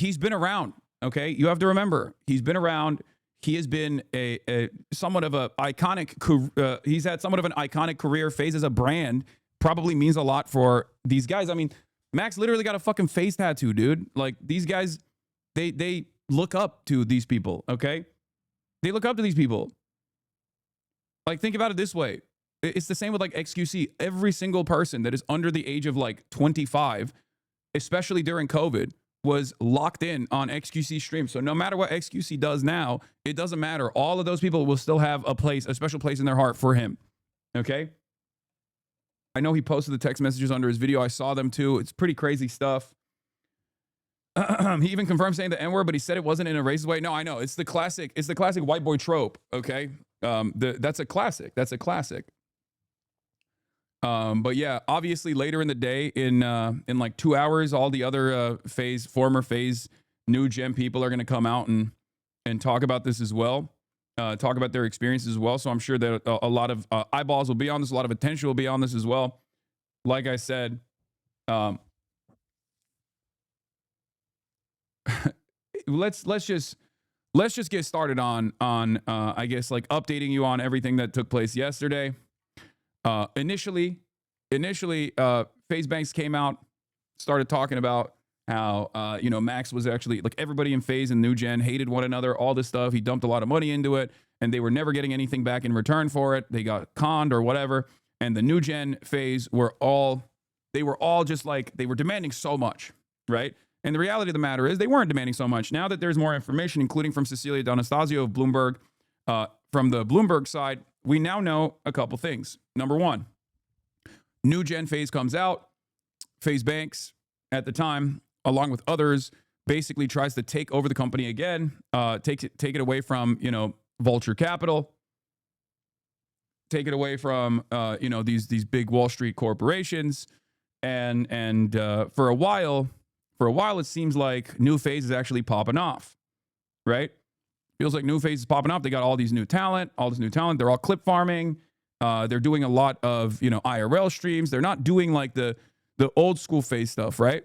he's been around. Okay, you have to remember he's been around. He has been a somewhat of a iconic. He's had somewhat of an iconic career. Faze as a brand probably means a lot for these guys. I mean, Max literally got a fucking face tattoo, dude. Like these guys, they look up to these people. Okay, they look up to these people. Like think about it this way. It's the same with like XQC. Every single person that is under the age of like 25, especially during COVID, was locked in on XQC stream. So no matter what XQC does now, it doesn't matter. All of those people will still have a place, a special place in their heart for him. Okay? I know he posted the text messages under his video. I saw them too. It's pretty crazy stuff. He even confirmed saying the N-word, but he said it wasn't in a racist way. No, I know. It's the classic white boy trope, okay? That's a classic. That's a classic. But yeah, obviously later in the day, in like 2 hours, all the other former Faze new gen people are going to come out and talk about this as well, talk about their experiences as well. So I'm sure that a lot of eyeballs will be on this, a lot of attention will be on this as well. Like I said, let's just get started on I guess like updating you on everything that took place yesterday. Initially, FaZe Banks came out, started talking about how, Max was actually like everybody in Faze and New Gen hated one another, all this stuff. He dumped a lot of money into it and they were never getting anything back in return for it. They got conned or whatever. And the New Gen Faze were all just like, they were demanding so much, right? And the reality of the matter is they weren't demanding so much. Now that there's more information, including from Cecilia D'Anastasio of Bloomberg, from the Bloomberg side, we now know a couple things. Number one, New Gen Faze comes out. FaZe Banks, at the time, along with others, basically tries to take over the company again, take it away from, Vulture Capital, take it away from, these big Wall Street corporations. And for a while, it seems like New Faze is actually popping off, right? Feels like New Faze is popping off. They got all this new talent. They're all clip farming. They're doing a lot of, IRL streams. They're not doing like the old school Faze stuff, right?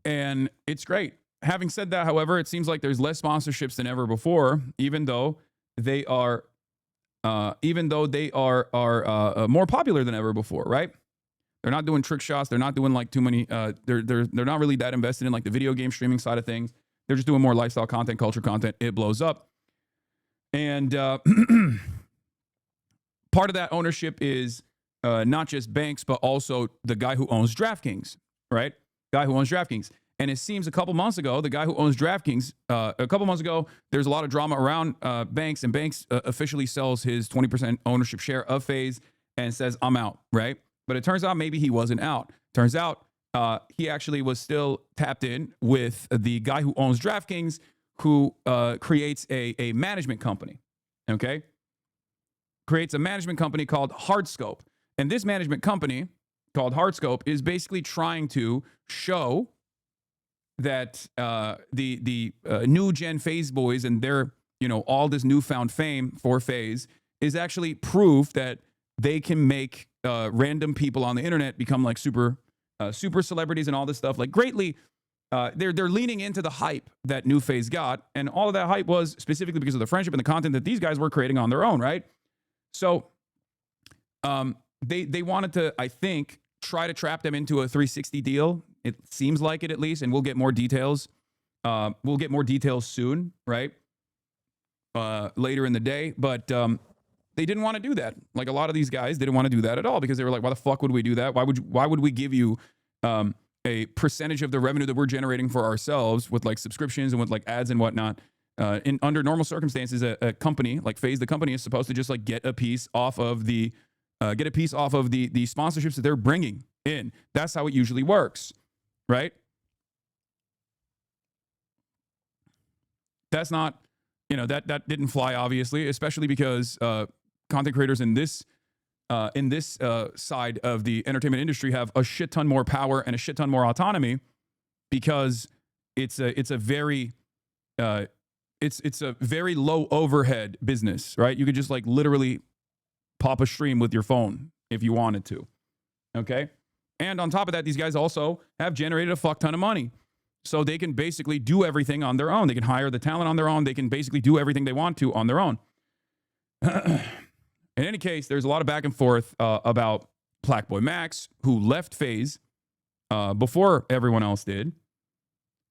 And it's great. Having said that, however, it seems like there's less sponsorships than ever before, even though they are more popular than ever before, right? They're not doing trick shots. They're not doing like too many. They're not really that invested in like the video game streaming side of things. They're just doing more lifestyle content, culture content. It blows up. And part of that ownership is not just Banks, but also the guy who owns DraftKings, right? And it seems a couple months ago, the guy who owns DraftKings, there's a lot of drama around Banks, and Banks officially sells his 20% ownership share of Faze and says, I'm out, right? But it turns out maybe he wasn't out. Turns out he actually was still tapped in with the guy who owns DraftKings, who creates a management company, okay? Creates a management company called Hardscope. And this management company called Hardscope is basically trying to show that the new gen Faze boys and their, all this newfound fame for Faze is actually proof that they can make random people on the internet become like super celebrities and all this stuff. Like greatly, they're leaning into the hype that New Faze got, and all of that hype was specifically because of the friendship and the content that these guys were creating on their own, right? So, they wanted to, I think, try to trap them into a 360 deal. It seems like it, at least, and we'll get more details. We'll get more details soon, right? Later in the day, but they didn't want to do that. Like a lot of these guys didn't want to do that at all because they were like, why the fuck would we do that? Why would we give you a percentage of the revenue that we're generating for ourselves with like subscriptions and with like ads and whatnot? Under normal circumstances, a company like Faze, the company, is supposed to just like get a piece off of the sponsorships that they're bringing in. That's how it usually works, right? That's not, that didn't fly, obviously, especially because content creators in this side of the entertainment industry have a shit ton more power and a shit ton more autonomy because it's a very low overhead business, right? You could just like literally pop a stream with your phone if you wanted to. Okay. And on top of that, these guys also have generated a fuck ton of money. So they can basically do everything on their own. They can hire the talent on their own. They can basically do everything they want to on their own. In any case, there's a lot of back and forth about Blackboy Max, who left Faze before everyone else did.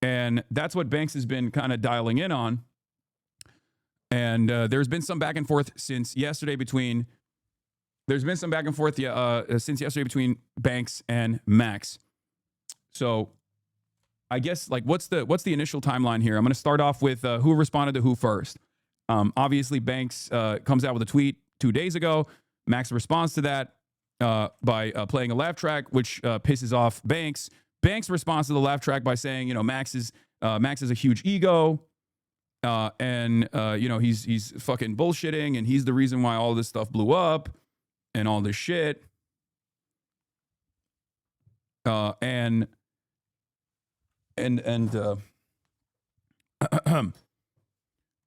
And that's what Banks has been kind of dialing in on. And there's been some back and forth since yesterday between Banks and Max. So I guess, like, what's the initial timeline here? I'm going to start off with who responded to who first. Obviously, Banks comes out with a tweet 2 days ago. Max responds to that by playing a laugh track, which pisses off Banks. Banks responds to the laugh track by saying, you know, Max is a huge ego, and you know, he's fucking bullshitting, and he's the reason why all this stuff blew up and all this shit. And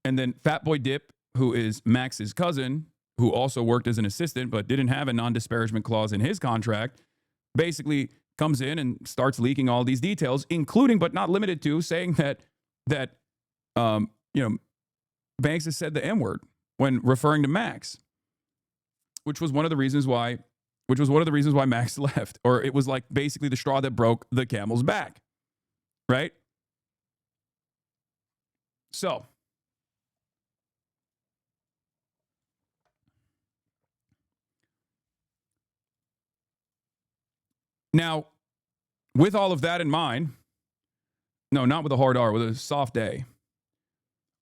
then Fatboy Dip, who is Max's cousin, who also worked as an assistant but didn't have a non-disparagement clause in his contract, basically comes in and starts leaking all these details, including but not limited to saying that you know, Banks has said the N-word when referring to Max, which was one of the reasons why Max left, or it was like basically the straw that broke the camel's back, right? So now, with all of that in mind, no, not with a hard R, with a soft A.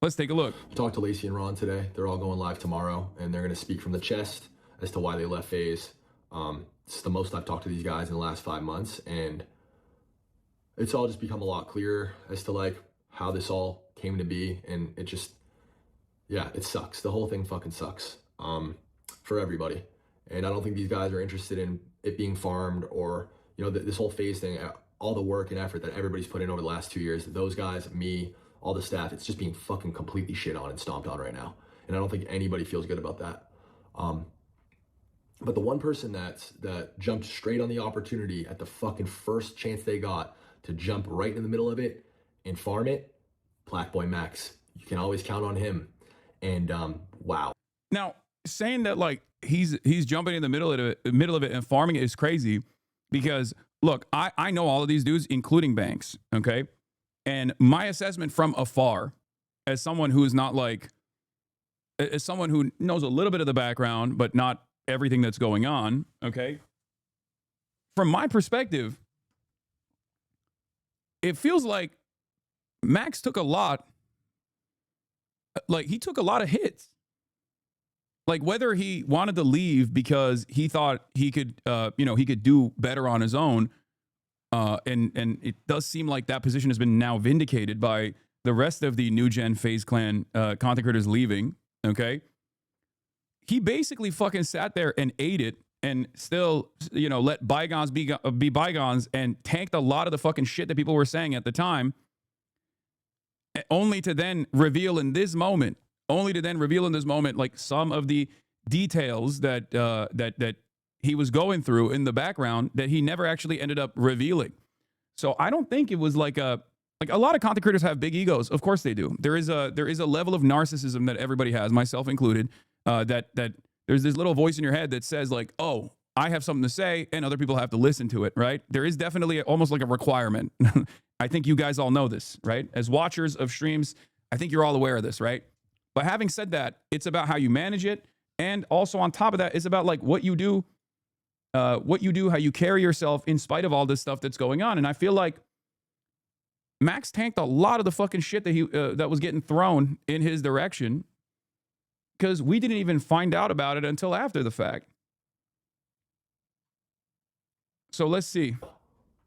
Let's take a look. I talked to Lacey and Ron today. They're all going live tomorrow, and they're going to speak from the chest as to why they left Faze. It's the most I've talked to these guys in the last 5 months, and it's all just become a lot clearer as to like how this all came to be, and it just, yeah, it sucks. The whole thing fucking sucks for everybody, and I don't think these guys are interested in it being farmed or, you know, this whole Faze thing, all the work and effort that everybody's put in over the last 2 years. Those guys, me, all the staff, it's just being fucking completely shit on and stomped on right now, and I don't think anybody feels good about that. But the one person that jumped straight on the opportunity at the fucking first chance they got to jump right in the middle of it and farm it, Blackboy Max. You can always count on him. And wow. Now, saying that like he's jumping in the middle of it and farming it is crazy, because look, I know all of these dudes, including Banks, okay? And my assessment from afar, as someone who is not like, as someone who knows a little bit of the background, but not everything that's going on, okay? From my perspective, it feels like Max took a lot, like he took a lot of hits. Like whether he wanted to leave because he thought he could, you know, he could do better on his own, and it does seem like that position has been now vindicated by the rest of the new gen Faze Clan content creators leaving, okay? He basically fucking sat there and ate it and still, you know, let bygones be bygones and tanked a lot of the fucking shit that people were saying at the time, only to then reveal in this moment, like some of the details that that he was going through in the background that he never actually ended up revealing. So I don't think it was like a lot of content creators have big egos. Of course they do. There is a level of narcissism that everybody has, myself included. That there's this little voice in your head that says like, oh, I have something to say and other people have to listen to it, right? There is definitely almost like a requirement. I think you guys all know this, right? As watchers of streams, I think you're all aware of this, right? But having said that, it's about how you manage it. And also on top of that, it's about like what you do, how you carry yourself in spite of all this stuff that's going on. And I feel like Max tanked a lot of the fucking shit that that was getting thrown in his direction, because we didn't even find out about it until after the fact. So let's see.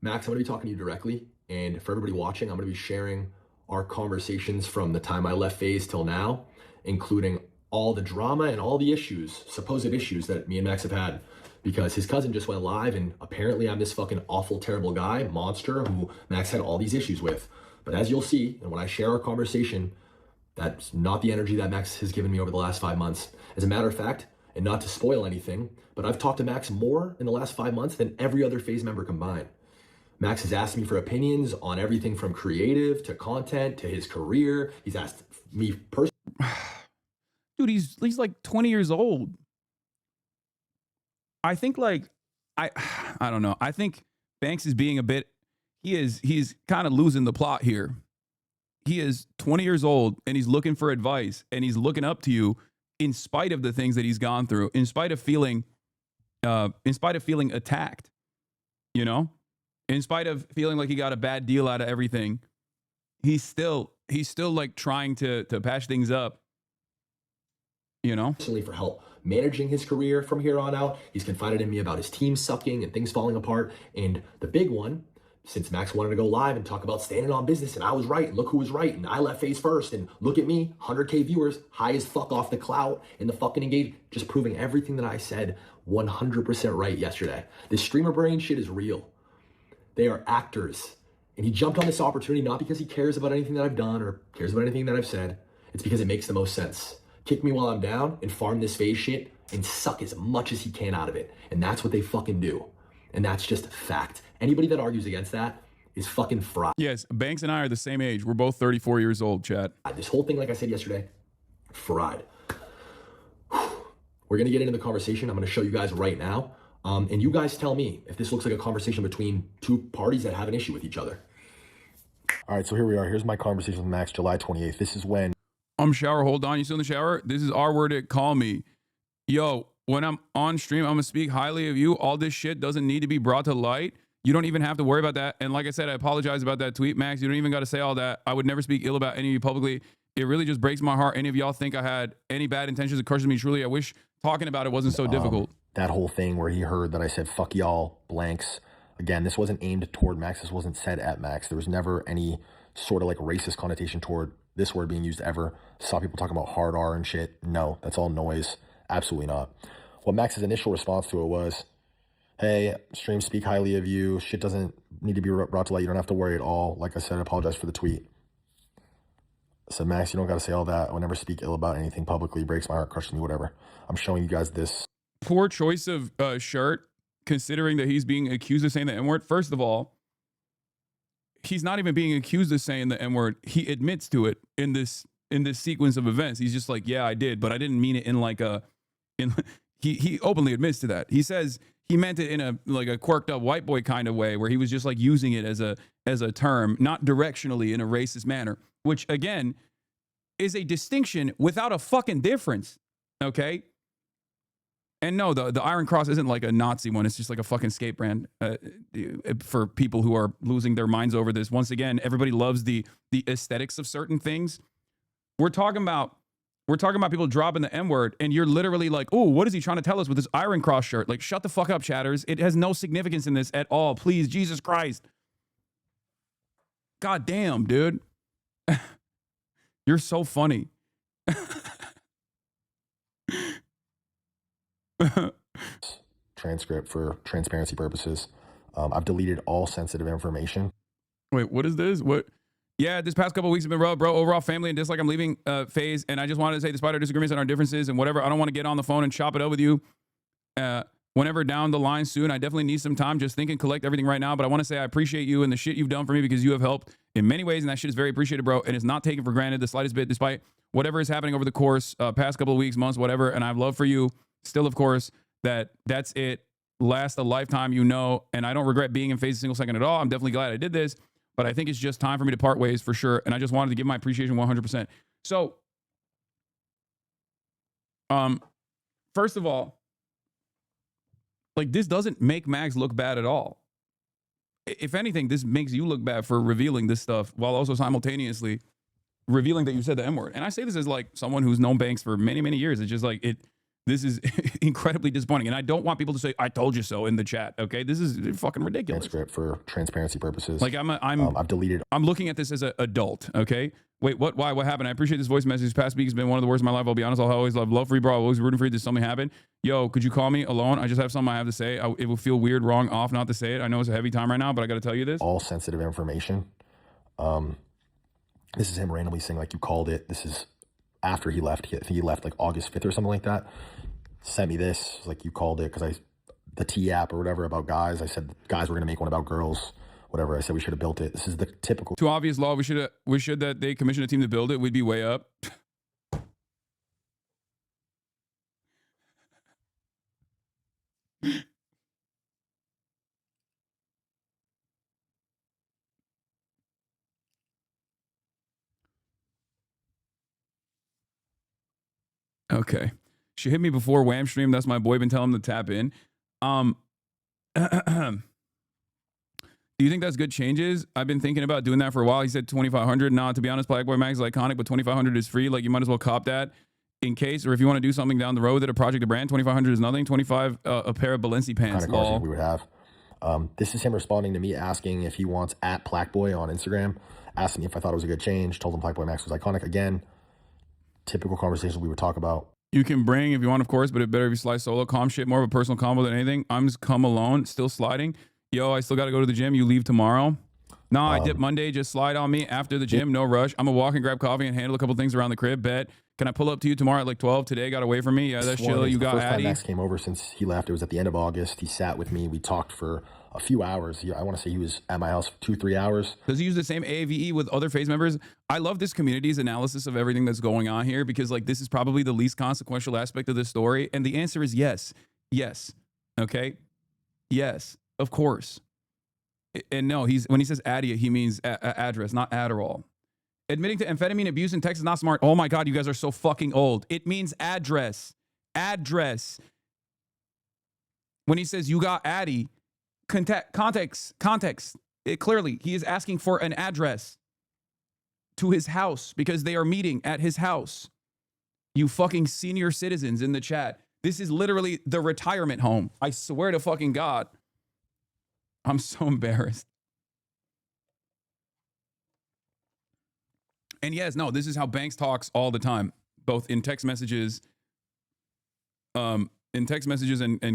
Max, I'm going to be talking to you directly. And for everybody watching, I'm going to be sharing our conversations from the time I left Faze till now, including all the drama and all the issues, supposed issues that me and Max have had, because his cousin just went live and apparently I'm this fucking awful, terrible guy, monster, who Max had all these issues with. But as you'll see, and when I share our conversation, that's not the energy that Max has given me over the last 5 months. As a matter of fact, And not to spoil anything, but I've talked to Max more in the last 5 months than every other Faze member combined. Max has asked me for opinions on everything from creative to content to his career. He's asked me personally. Dude, he's like 20 years old. I think like I don't know. I think Banks is being a bit he's kind of losing the plot here. He is 20 years old and he's looking for advice and he's looking up to you in spite of the things that he's gone through, in spite of feeling attacked, you know, in spite of feeling like he got a bad deal out of everything. He's still like trying to patch things up, you know, for help managing his career from here on out. He's confided in me about his team sucking and things falling apart. And the big one, since Max wanted to go live and talk about standing on business and I was right, and look who was right, and I left Faze first, and look at me, 100K viewers, high as fuck off the clout, and the fucking engage, just proving everything that I said 100% right yesterday. This streamer brain shit is real. They are actors. And he jumped on this opportunity not because he cares about anything that I've done or cares about anything that I've said. It's because it makes the most sense. Kick me while I'm down and farm this Faze shit and suck as much as he can out of it. And that's what they fucking do. And that's just fact. Anybody that argues against that is fucking fried. Yes, Banks and I are the same age. We're both 34 years old, chat. This whole thing, like I said yesterday, fried. We're gonna get into the conversation. I'm gonna show you guys right now. And you guys tell me if this looks like a conversation between two parties that have an issue with each other. All right, so here we are. Here's my conversation with Max, July 28th. This is when... Shower, hold on. You still in the shower? This is our word at call me. Yo, when I'm on stream, I'm going to speak highly of you. All this shit doesn't need to be brought to light. You don't even have to worry about that. And like I said, I apologize about that tweet, Max. You don't even got to say all that. I would never speak ill about any of you publicly. It really just breaks my heart. Any of y'all think I had any bad intentions? It crushes me truly. I wish talking about it wasn't so difficult. That whole thing where he heard that I said, fuck y'all, blanks. Again, this wasn't aimed toward Max. This wasn't said at Max. There was never any sort of like racist connotation toward this word being used ever. Saw people talking about hard R and shit. No, that's all noise. Absolutely not. What Max's initial response to it was, hey, stream speak highly of you. Shit doesn't need to be brought to light. You don't have to worry at all. Like I said, I apologize for the tweet. I said, Max, you don't got to say all that. I would never speak ill about anything publicly. Breaks my heart, crushes me, whatever. I'm showing you guys this. Poor choice of shirt, considering that he's being accused of saying the N-word. First of all, he's not even being accused of saying the N-word. He admits to it in this sequence of events. He's just like, yeah, I did, but I didn't mean it in like a, he openly admits to that. He says he meant it in a like a quirked up white boy kind of way where he was just like using it as a term, not directionally in a racist manner, which again is a distinction without a fucking difference. Okay. And no, the Iron Cross isn't like a Nazi one. It's just like a fucking skate brand for people who are losing their minds over this. Once again, everybody loves the aesthetics of certain things. We're talking about people dropping the N-word, and you're literally like, oh, what is he trying to tell us with this Iron Cross shirt? Like, shut the fuck up, chatters. It has no significance in this at all. Please, Jesus Christ. God damn, dude. You're so funny. Transcript for transparency purposes. I've deleted all sensitive information. Wait, what is this? What? Yeah, this past couple of weeks have been rough, bro. Overall family and dislike. I'm leaving Faze, and I just wanted to say, despite our disagreements and our differences and whatever, I don't want to get on the phone and chop it up with you. Whenever down the line soon, I definitely need some time. Just think and collect everything right now. But I want to say I appreciate you and the shit you've done for me because you have helped in many ways, and that shit is very appreciated, bro. And it's not taken for granted the slightest bit, despite whatever is happening over the course, past couple of weeks, months, whatever. And I have love for you still, of course. That's it. Last a lifetime, you know, and I don't regret being in Faze a single second at all. I'm definitely glad I did this, but I think it's just time for me to part ways for sure. And I just wanted to give my appreciation 100%. So, first of all, like this doesn't make Max look bad at all. If anything, this makes you look bad for revealing this stuff while also simultaneously revealing that you said the M-word. And I say this as like someone who's known Banks for many, many years. It's just like this is incredibly disappointing. And I don't want people to say, I told you so in the chat. Okay. This is fucking ridiculous. Transcript for transparency purposes. Like I've deleted. I'm looking at this as an adult. Okay. Wait, what, why, what happened? I appreciate this voice message. This past week has been one of the worst of my life. I'll be honest. I'll always love for you, bro. I'll always rooting for you. Did something happen? Yo, could you call me alone? I just have something I have to say. It will feel weird, wrong, off not to say it. I know it's a heavy time right now, but I got to tell you this. All sensitive information. This is him randomly saying like you called it. This is after he left. He left like August 5th or something like that. sent me this, like you called it, because the T app or whatever about guys. I said guys were going to make one about girls, whatever. I said we should have built it. This is the typical. To obvious law, we should that they commissioned a team to build it. We'd be way up. Okay. She hit me before Wham stream. That's my boy. Been telling him to tap in. Do you think that's good changes? I've been thinking about doing that for a while. He said 2,500. Nah, to be honest, Black Boy Max is iconic, but 2,500 is free. Like, you might as well cop that in case, or if you want to do something down the road that a project a brand, 2,500 is nothing. 25 a pair of Balenci pants. Kind of cars we would have. This is him responding to me asking if he wants at Plaqueboy on Instagram. Asked me if I thought it was a good change. Told him Black Boy Max was iconic. Again, typical conversations we would talk about. You can bring if you want, of course, but it better if you slide solo. Calm shit, more of a personal combo than anything. I'm just come alone, still sliding. Yo, I still got to go to the gym. You leave tomorrow? Nah, I dip Monday. Just slide on me after the gym. No rush. I'm going to walk and grab coffee and handle a couple things around the crib. Bet. Can I pull up to you tomorrow at like 12? Today got away from me. Yeah, that's chill. You got Addy. First time Max came over since he left. It was at the end of August. He sat with me. We talked for a few hours. I want to say he was at my house for 2-3 hours. Does he use the same AAVE with other Faze members? I love this community's analysis of everything that's going on here because like this is probably the least consequential aspect of this story. And the answer is yes. Yes. Okay. Yes. Of course. And no, when he says Addia, he means address, not Adderall. Admitting to amphetamine abuse in Texas is not smart. Oh my God, you guys are so fucking old. It means address. Address. When he says you got Addy, context. Clearly, he is asking for an address to his house because they are meeting at his house. You fucking senior citizens in the chat. This is literally the retirement home. I swear to fucking God. I'm so embarrassed. And yes, no, this is how Banks talks all the time, both in text messages, and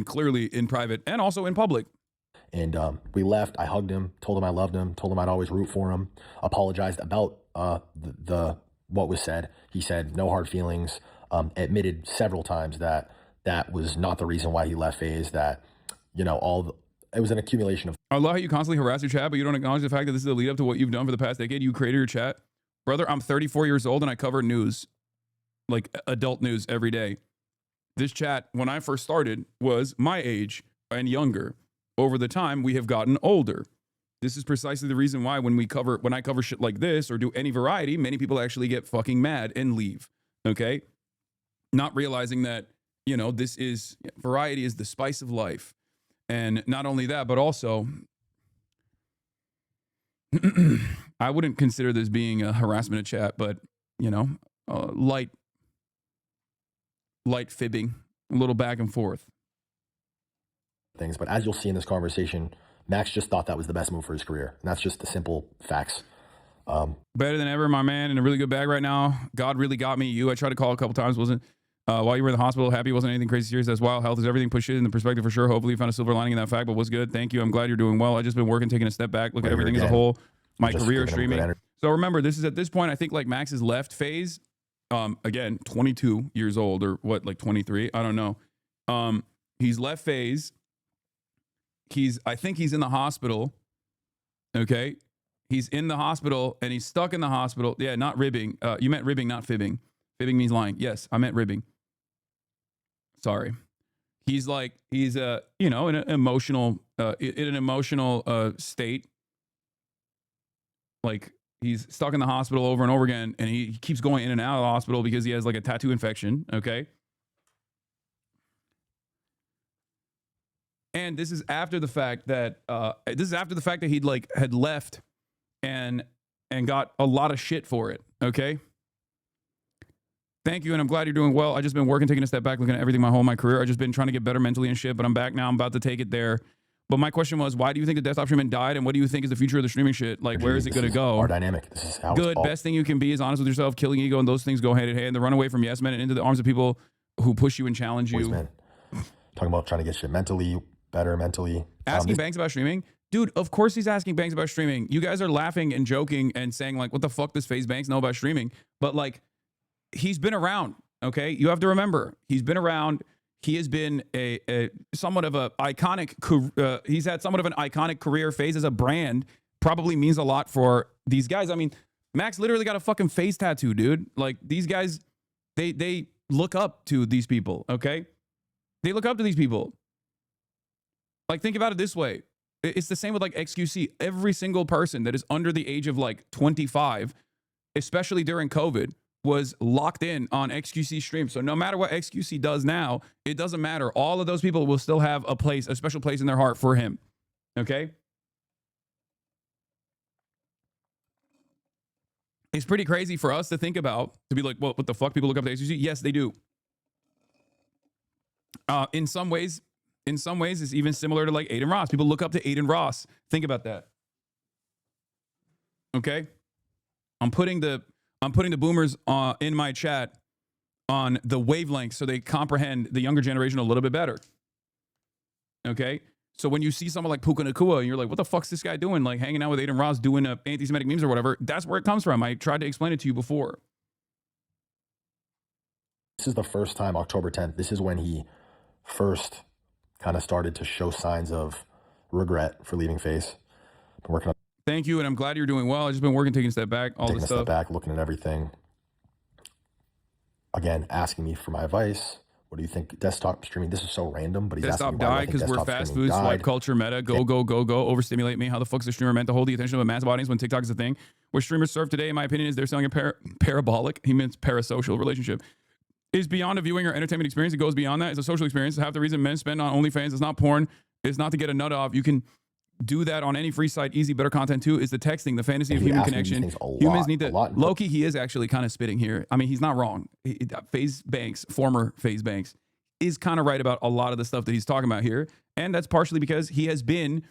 clearly in private and also in public. And we left. I hugged him, told him I loved him, told him I'd always root for him, apologized about the what was said. He said no hard feelings, admitted several times that was not the reason why he left Faze, that, you know, it was an accumulation of. I love how you constantly harass your chat, but you don't acknowledge the fact that this is the lead up to what you've done for the past decade. You created your chat. Brother, I'm 34 years old and I cover news, like adult news every day. This chat, when I first started, was my age and younger. Over the time, we have gotten older. This is precisely the reason why when I cover shit like this or do any variety, many people actually get fucking mad and leave. Okay? Not realizing that, you know, variety is the spice of life. And not only that, but also, I wouldn't consider this being a harassment of chat, but, you know, light fibbing, a little back and forth. Things, but as you'll see in this conversation, Max just thought that was the best move for his career. And that's just the simple facts. Better than ever, my man, in a really good bag right now. God really got me. I tried to call a couple times, wasn't while you were in the hospital. Happy wasn't anything crazy serious. That's wild. Health is everything. Push it in the perspective for sure. Hopefully you found a silver lining in that fact, but what's good? Thank you. I'm glad you're doing well. I just been working, taking a step back, look at everything as a whole. My career streaming. So remember, this is at this point, I think like Max has left Faze. Again, 22 years old or what, like 23? I don't know. He's left Faze. I think he's in the hospital. Okay. He's in the hospital and he's stuck in the hospital. Yeah, not ribbing. You meant ribbing, not fibbing. Fibbing means lying. Yes, I meant ribbing. Sorry. He's in an emotional state. Like he's stuck in the hospital over and over again, and he keeps going in and out of the hospital because he has like a tattoo infection. Okay. And this is after the fact that he'd had left and got a lot of shit for it. Okay. Thank you, and I'm glad you're doing well. I just been working, taking a step back, looking at everything my career. I just been trying to get better mentally and shit, but I'm back now. I'm about to take it there. But my question was, why do you think the desktop streaming died, and what do you think is the future of the streaming shit? Like, where is it going to go? Our dynamic. This is how good. Best thing you can be is honest with yourself. Killing ego and those things go hand in hand. The runaway from yes men and into the arms of people who push you and challenge you. Man. Talking about trying to get shit mentally better, mentally. Asking Banks about streaming. Dude, of course he's asking Banks about streaming. You guys are laughing and joking and saying like, what the fuck does Faze Banks know about streaming? But like, he's been around. Okay, you have to remember, he's been around. he has been a somewhat of a iconic. He's had somewhat of an iconic career. Faze as a brand probably means a lot for these guys. I mean, Max literally got a fucking face tattoo, dude. Like these guys, they look up to these people. Okay, they look up to these people. Like think about it this way. It's the same with like XQC. Every single person that is under the age of like 25, especially during COVID, was locked in on XQC stream. So no matter what XQC does now, it doesn't matter. All of those people will still have a place, a special place in their heart for him. Okay? It's pretty crazy for us to think about, to be like, well, what the fuck? People look up to XQC? Yes, they do. In some ways, it's even similar to like Aiden Ross. People look up to Aiden Ross. Think about that. Okay? I'm putting the boomers in my chat on the wavelength so they comprehend the younger generation a little bit better. Okay? So when you see someone like Puka Nakua and you're like, what the fuck's this guy doing? Like hanging out with Aiden Ross doing anti-Semitic memes or whatever. That's where it comes from. I tried to explain it to you before. This is the first time, October 10th, this is when he first kind of started to show signs of regret for leaving Faze. Been working on. Thank you, and I'm glad you're doing well. I've just been working, taking a step back, all this stuff. Taking a step back, looking at everything. Again, asking me for my advice. What do you think? Desktop streaming. This is so random, but he's desktop asking me why died because we're fast food, swipe culture, meta, go, overstimulate me. How the fuck's a streamer meant to hold the attention of a massive audience when TikTok is a thing? Where streamers serve today, in my opinion, is they're selling a parabolic. He means parasocial relationship. Is beyond a viewing or entertainment experience. It goes beyond that. It's a social experience. Half the reason men spend on OnlyFans is not porn. It's not to get a nut off. You can do that on any free site. Easy, better content too. Is the texting, the fantasy of human connection. Humans need to. Loki, he is actually kind of spitting here. I mean, he's not wrong. Faze Banks, former Faze Banks, is kind of right about a lot of the stuff that he's talking about here, and that's partially because he has been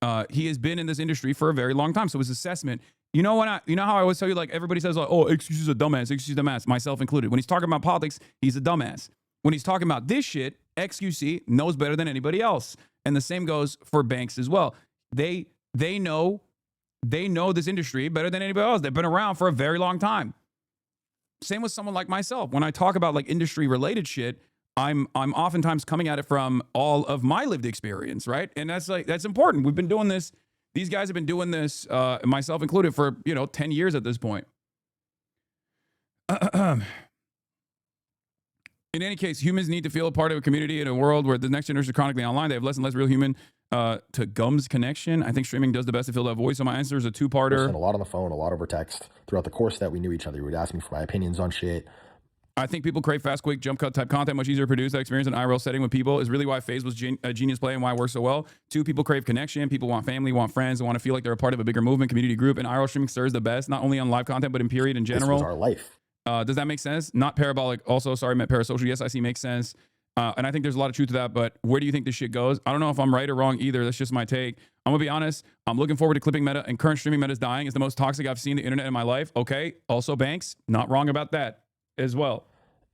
in this industry for a very long time. So his assessment. You know how I always tell you, like everybody says, like, oh, XQC is a dumbass, XQC is a dumbass, myself included. When he's talking about politics, he's a dumbass. When he's talking about this shit, XQC knows better than anybody else. And the same goes for Banks as well. They know this industry better than anybody else. They've been around for a very long time. Same with someone like myself. When I talk about like industry related shit, I'm oftentimes coming at it from all of my lived experience, right? And that's important. We've been doing this. These guys have been doing this, myself included, for 10 years at this point. In any case, humans need to feel a part of a community in a world where the next generation is chronically online. They have less and less real human to Gums connection. I think streaming does the best to fill that void. So my answer is a two-parter. A lot on the phone, a lot over text. Throughout the course that we knew each other, you would ask me for my opinions on shit. I think people crave fast, quick, jump cut type content, much easier to produce. That experience in IRL setting with people is really why Faze was a genius play and why it works so well. Two, people crave connection. People want family, want friends, and want to feel like they're a part of a bigger movement, community group. And IRL streaming serves the best, not only on live content, but in period in general. This was our life. Does that make sense? Not parabolic. Also, sorry, meant parasocial. Yes, I see. Makes sense. And I think there's a lot of truth to that. But where do you think this shit goes? I don't know if I'm right or wrong either. That's just my take. I'm going to be honest. I'm looking forward to clipping meta, and current streaming meta is dying. It's the most toxic I've seen the internet in my life. Okay. Also, Banks, not wrong about that as well.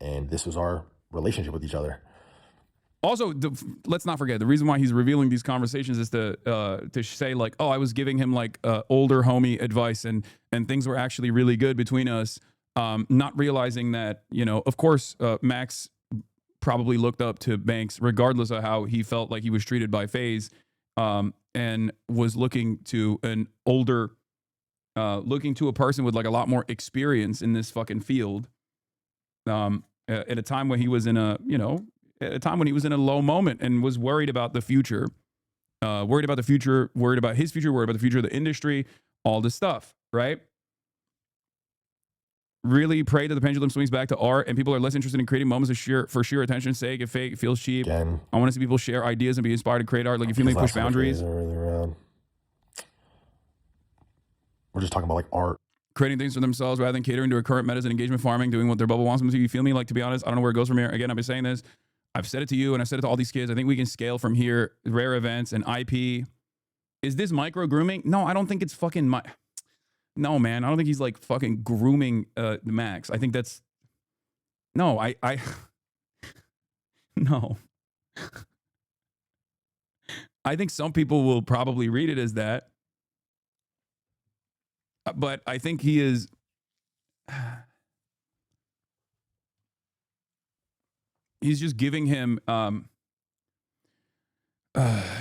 And this was our relationship with each other. Also, let's not forget, the reason why he's revealing these conversations is to say like, oh, I was giving him like older homie advice and things were actually really good between us. Not realizing that, of course, Max probably looked up to Banks regardless of how he felt like he was treated by Faze, and was looking to an older, looking to a person with like a lot more experience in this fucking field. At a time when he was in a low moment and was worried about the future, worried about his future, worried about the future of the industry, all this stuff, right? Really pray that the pendulum swings back to art and people are less interested in creating moments for sheer attention's sake. If fake, it feels cheap. Again, I want to see people share ideas and be inspired to create art. Like if you push boundaries. We're just talking about like art. Creating things for themselves rather than catering to a current metas and engagement farming, doing what their bubble wants them to. You feel me? Like, to be honest, I don't know where it goes from here. Again, I've been saying this. I've said it to you and I've said it to all these kids. I think we can scale from here. Rare events and IP. Is this micro grooming? No, I don't think it's fucking no, man. I don't think he's like fucking grooming Max. I think that's no, no. I think some people will probably read it as that. But I think he is. he's just giving him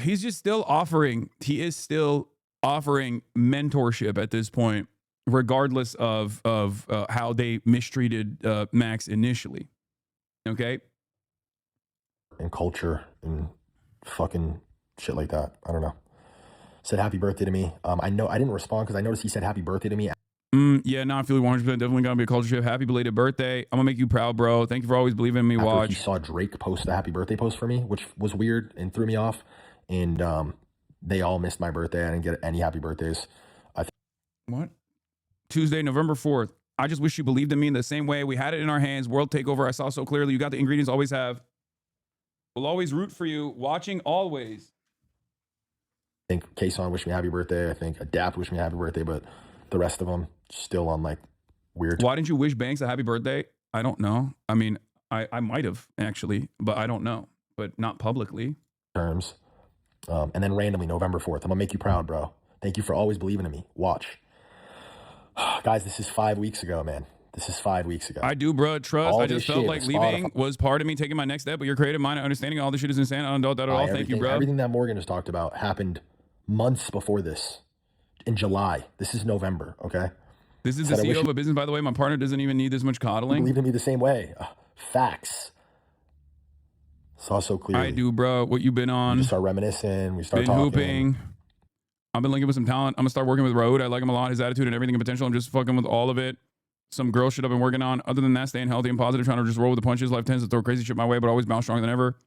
he's just still offering, he is still offering mentorship at this point, regardless of how they mistreated Max initially. Okay. And culture and fucking shit like that. I don't know. Said happy birthday to me. I know I didn't respond because I noticed he said happy birthday to me. Yeah, no, I feel 100%. Definitely gonna be a culture shift. Happy belated birthday. I'm gonna make you proud, bro. Thank you for always believing in me. After Watch. he saw Drake post the happy birthday post for me, which was weird and threw me off. And they all missed my birthday. I didn't get any happy birthdays. What? Tuesday, November 4th. I just wish you believed in me in the same way. We had it in our hands. World takeover. I saw so clearly. You got the ingredients. Always have. We'll always root for you. Watching always. I think Kason wished me happy birthday. I think Adapt wished me happy birthday, but the rest of them still on like weird. Why didn't you wish Banks a happy birthday? I don't know. I mean, I might have actually, but I don't know. But not publicly. Terms. And then randomly, November 4th. I'm gonna make you proud, bro. Thank you for always believing in me. Watch. Guys, this is 5 weeks ago, man. This is 5 weeks ago. I do, bro. Trust. All I just this felt shit like with leaving Spotify. was part of me taking my next step, but your creative mind and understanding all this shit is insane. I don't doubt that at all. Thank you, bro. Everything that Morgan just talked about happened months before this. In July. This is November, okay? This is the CEO of a business, by the way. My partner doesn't even need this much coddling. Believe in me the same way. Facts. Saw so clearly. I do, bro. What you been on? We start reminiscing. We start been talking. hooping. I've been linking with some talent. I'm gonna start working with Road. I like him a lot. His attitude and everything and potential. I'm just fucking with all of it. Some girl shit I've been working on. Other than that, staying healthy and positive, trying to just roll with the punches. Life tends to throw crazy shit my way, but always bounce stronger than ever.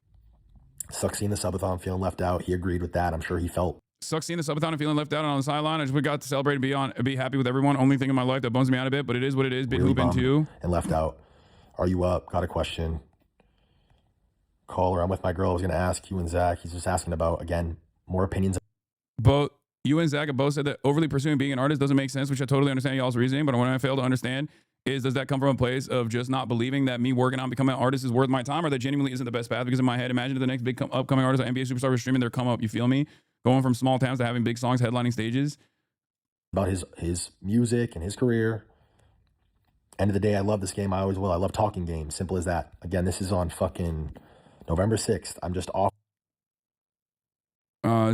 Sucks seeing the subathon, feeling left out. He agreed with that. I'm sure he felt. Sucks seeing the subathon and feeling left out on the sideline. I just got to celebrate and be happy with everyone. Only thing in my life that bums me out a bit, but it is what it is. Been really hooping too. And left out. Are you up? Got a question. Caller, I'm with my girl. I was going to ask you and Zach. He's just asking about, again, more opinions. Both you and Zach have both said that overly pursuing being an artist doesn't make sense, which I totally understand y'all's reasoning. But what I fail to understand is, does that come from a place of just not believing that me working on becoming an artist is worth my time, or that genuinely isn't the best path? Because in my head, imagine if the next big upcoming artist, NBA superstar, was streaming their come up. You feel me? Going from small towns to having big songs, headlining stages. About his music and his career. End of the day, I love this game. I always will. I love talking games. Simple as that. Again, this is on fucking November 6th. I'm just off.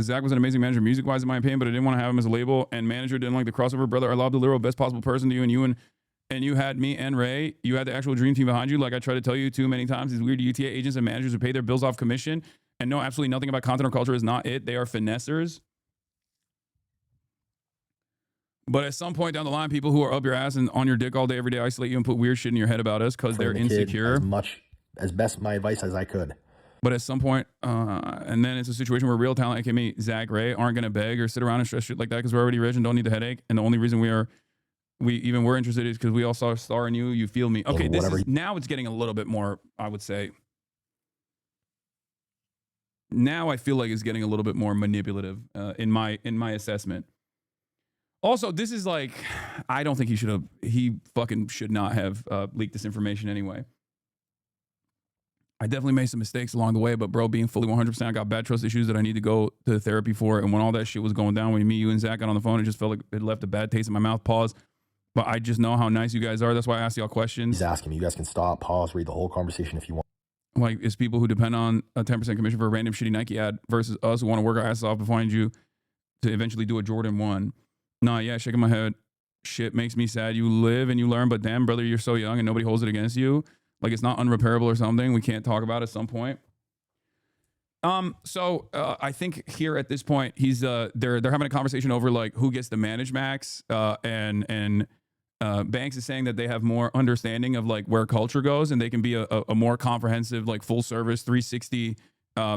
Zach was an amazing manager music-wise, in my opinion, but I didn't want to have him as a label and manager. Didn't like the crossover. Brother, I love the literal best possible person to you, and you had me and Ray. You had the actual dream team behind you. Like I try to tell you too many times, these weird UTA agents and managers who pay their bills off commission and know absolutely nothing about content or culture is not it. They are finessers. But at some point down the line, people who are up your ass and on your dick all day, every day, isolate you and put weird shit in your head about us because they're insecure. As best my advice as I could. But at some point, and then it's a situation where real talent, aka me, Zach, Ray, aren't going to beg or sit around and stress shit like that because we're already rich and don't need the headache. And the only reason we're interested is because we all saw a star in you. You feel me? Okay, now it's getting a little bit more, I would say. Now I feel like it's getting a little bit more manipulative in my assessment. Also, this is like, I don't think he fucking should not have leaked this information anyway. I definitely made some mistakes along the way, but bro, being fully 100%, I got bad trust issues that I need to go to therapy for. And when all that shit was going down, when me, you, and Zach got on the phone, it just felt like it left a bad taste in my mouth. Pause. But I just know how nice you guys are. That's why I asked y'all questions. He's asking me. You guys can stop, pause, read the whole conversation if you want. Like, it's people who depend on a 10% commission for a random shitty Nike ad versus us who want to work our asses off to find you to eventually do a Jordan 1. Nah, yeah, shaking my head. Shit makes me sad. You live and you learn, but damn, brother, you're so young and nobody holds it against you. Like it's not unrepairable or something we can't talk about at some point. So I think here at this point, he's they're having a conversation over like who gets to manage Max, and Banks is saying that they have more understanding of like where culture goes and they can be a more comprehensive, like full service 360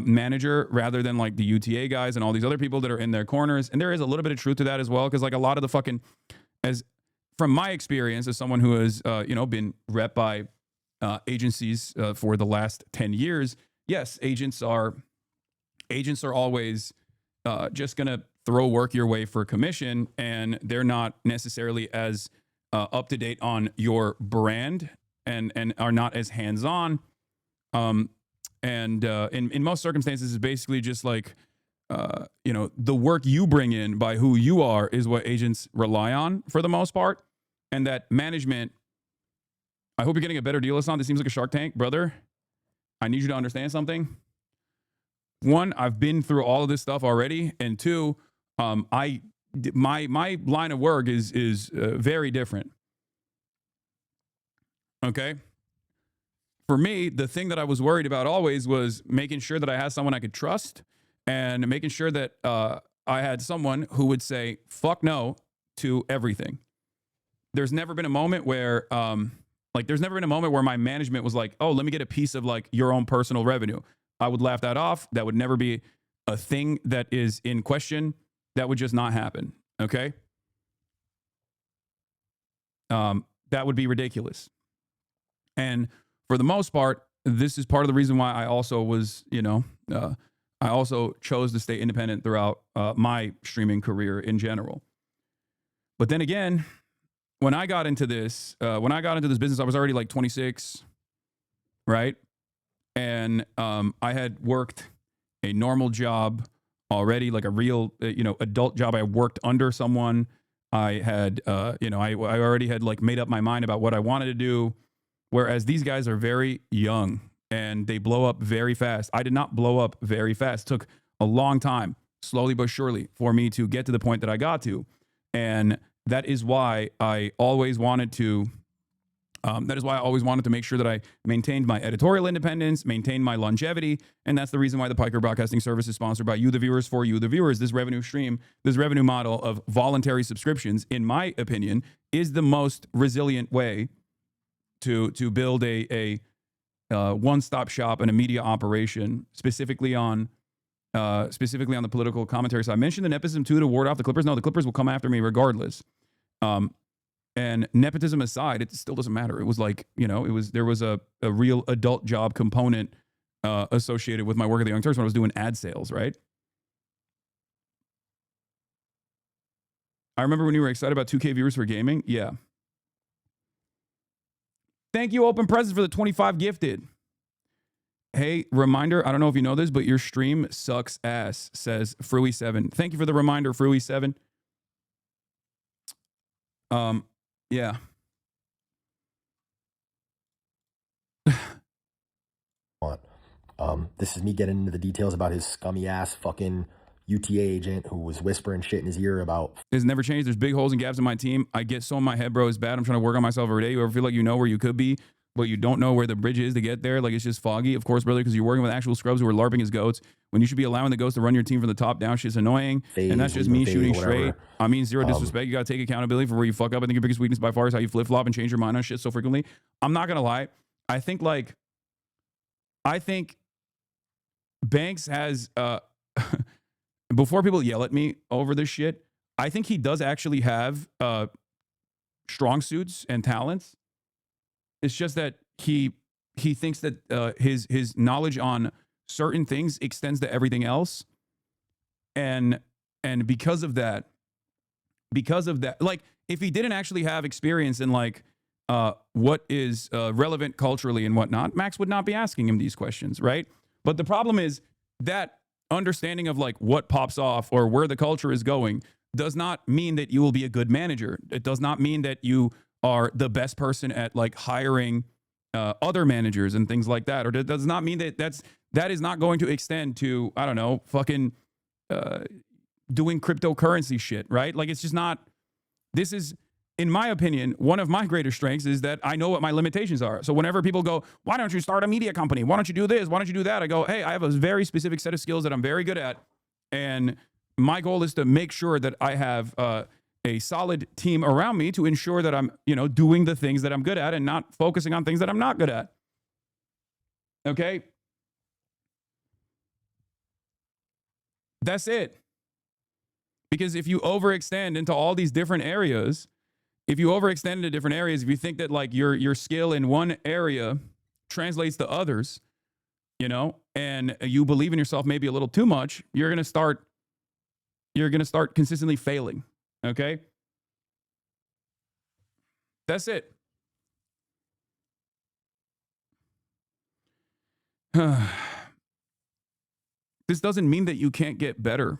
manager rather than like the UTA guys and all these other people that are in their corners. And there is a little bit of truth to that as well, because like a lot of the fucking, as from my experience as someone who has been rep by agencies for the last 10 years, yes, agents are always just gonna throw work your way for commission, and they're not necessarily as up to date on your brand and are not as hands on. And in most circumstances, it's basically just like the work you bring in by who you are is what agents rely on for the most part, and that management. I hope you're getting a better deal, Hassan. This seems like a Shark Tank, brother. I need you to understand something. One, I've been through all of this stuff already, and two, my line of work is very different. Okay. For me, the thing that I was worried about always was making sure that I had someone I could trust, and making sure that I had someone who would say fuck no to everything. There's never been a moment where my management was like, oh, let me get a piece of like your own personal revenue. I would laugh that off. That would never be a thing that is in question. That would just not happen. Okay. That would be ridiculous. And for the most part, this is part of the reason why I also was, I also chose to stay independent throughout my streaming career in general. But then again, when I got into this business, I was already like 26, right? And I had worked a normal job already, like a real, adult job. I worked under someone. I had, I already had like made up my mind about what I wanted to do. Whereas these guys are very young and they blow up very fast. I did not blow up very fast. It took a long time, slowly but surely, for me to get to the point that I got to. And that is why I always wanted to make sure that I maintained my editorial independence, maintained my longevity. And that's the reason why the Piker Broadcasting Service is sponsored by you, the viewers, for you, the viewers. This revenue stream, this revenue model of voluntary subscriptions, in my opinion, is the most resilient way to build a one-stop shop and a media operation, specifically on the political commentary. So I mentioned the nepotism too to ward off the Clippers. No, the Clippers will come after me regardless. And nepotism aside, it still doesn't matter. It was like, there was a real adult job component associated with my work at the Young Turks when I was doing ad sales, right? I remember when you were excited about 2K viewers for gaming. Yeah. Thank you, Open Presents, for the 25 gifted. Hey, reminder, I don't know if you know this, but your stream sucks ass, says Fruey7. Thank you for the reminder, Fruey7. Yeah. This is me getting into the details about his scummy ass fucking UTA agent who was whispering shit in his ear about. It's never changed. There's big holes and gaps in my team. I get so in my head, bro. It's bad. I'm trying to work on myself every day. You ever feel like you know where you could be, but you don't know where the bridge is to get there? Like, it's just foggy. Of course, brother, because you're working with actual scrubs who are LARPing as goats when you should be allowing the goats to run your team from the top down. Shit's annoying. And that's just me shooting straight. I mean, zero disrespect. You got to take accountability for where you fuck up. I think your biggest weakness by far is how you flip-flop and change your mind on shit so frequently. I'm not going to lie. I think Banks has, before people yell at me over this shit, I think he does actually have strong suits and talents. It's just that he thinks that his knowledge on certain things extends to everything else, and because of that, like, if he didn't actually have experience in like what is relevant culturally and whatnot, Max would not be asking him these questions, right? But the problem is that understanding of like what pops off or where the culture is going does not mean that you will be a good manager. It does not mean that you are the best person at like hiring other managers and things like that. Or it does not mean that that is not going to extend to, I don't know, fucking doing cryptocurrency shit, right? Like, it's just not, this is, in my opinion, one of my greater strengths is that I know what my limitations are. So whenever people go, why don't you start a media company? Why don't you do this? Why don't you do that? I go, hey, I have a very specific set of skills that I'm very good at. And my goal is to make sure that I have a solid team around me to ensure that I'm, doing the things that I'm good at and not focusing on things that I'm not good at. Okay? That's it. Because if you overextend into all these different areas, if you think that like your skill in one area translates to others, and you believe in yourself maybe a little too much, you're going to start consistently failing. Okay? That's it. This doesn't mean that you can't get better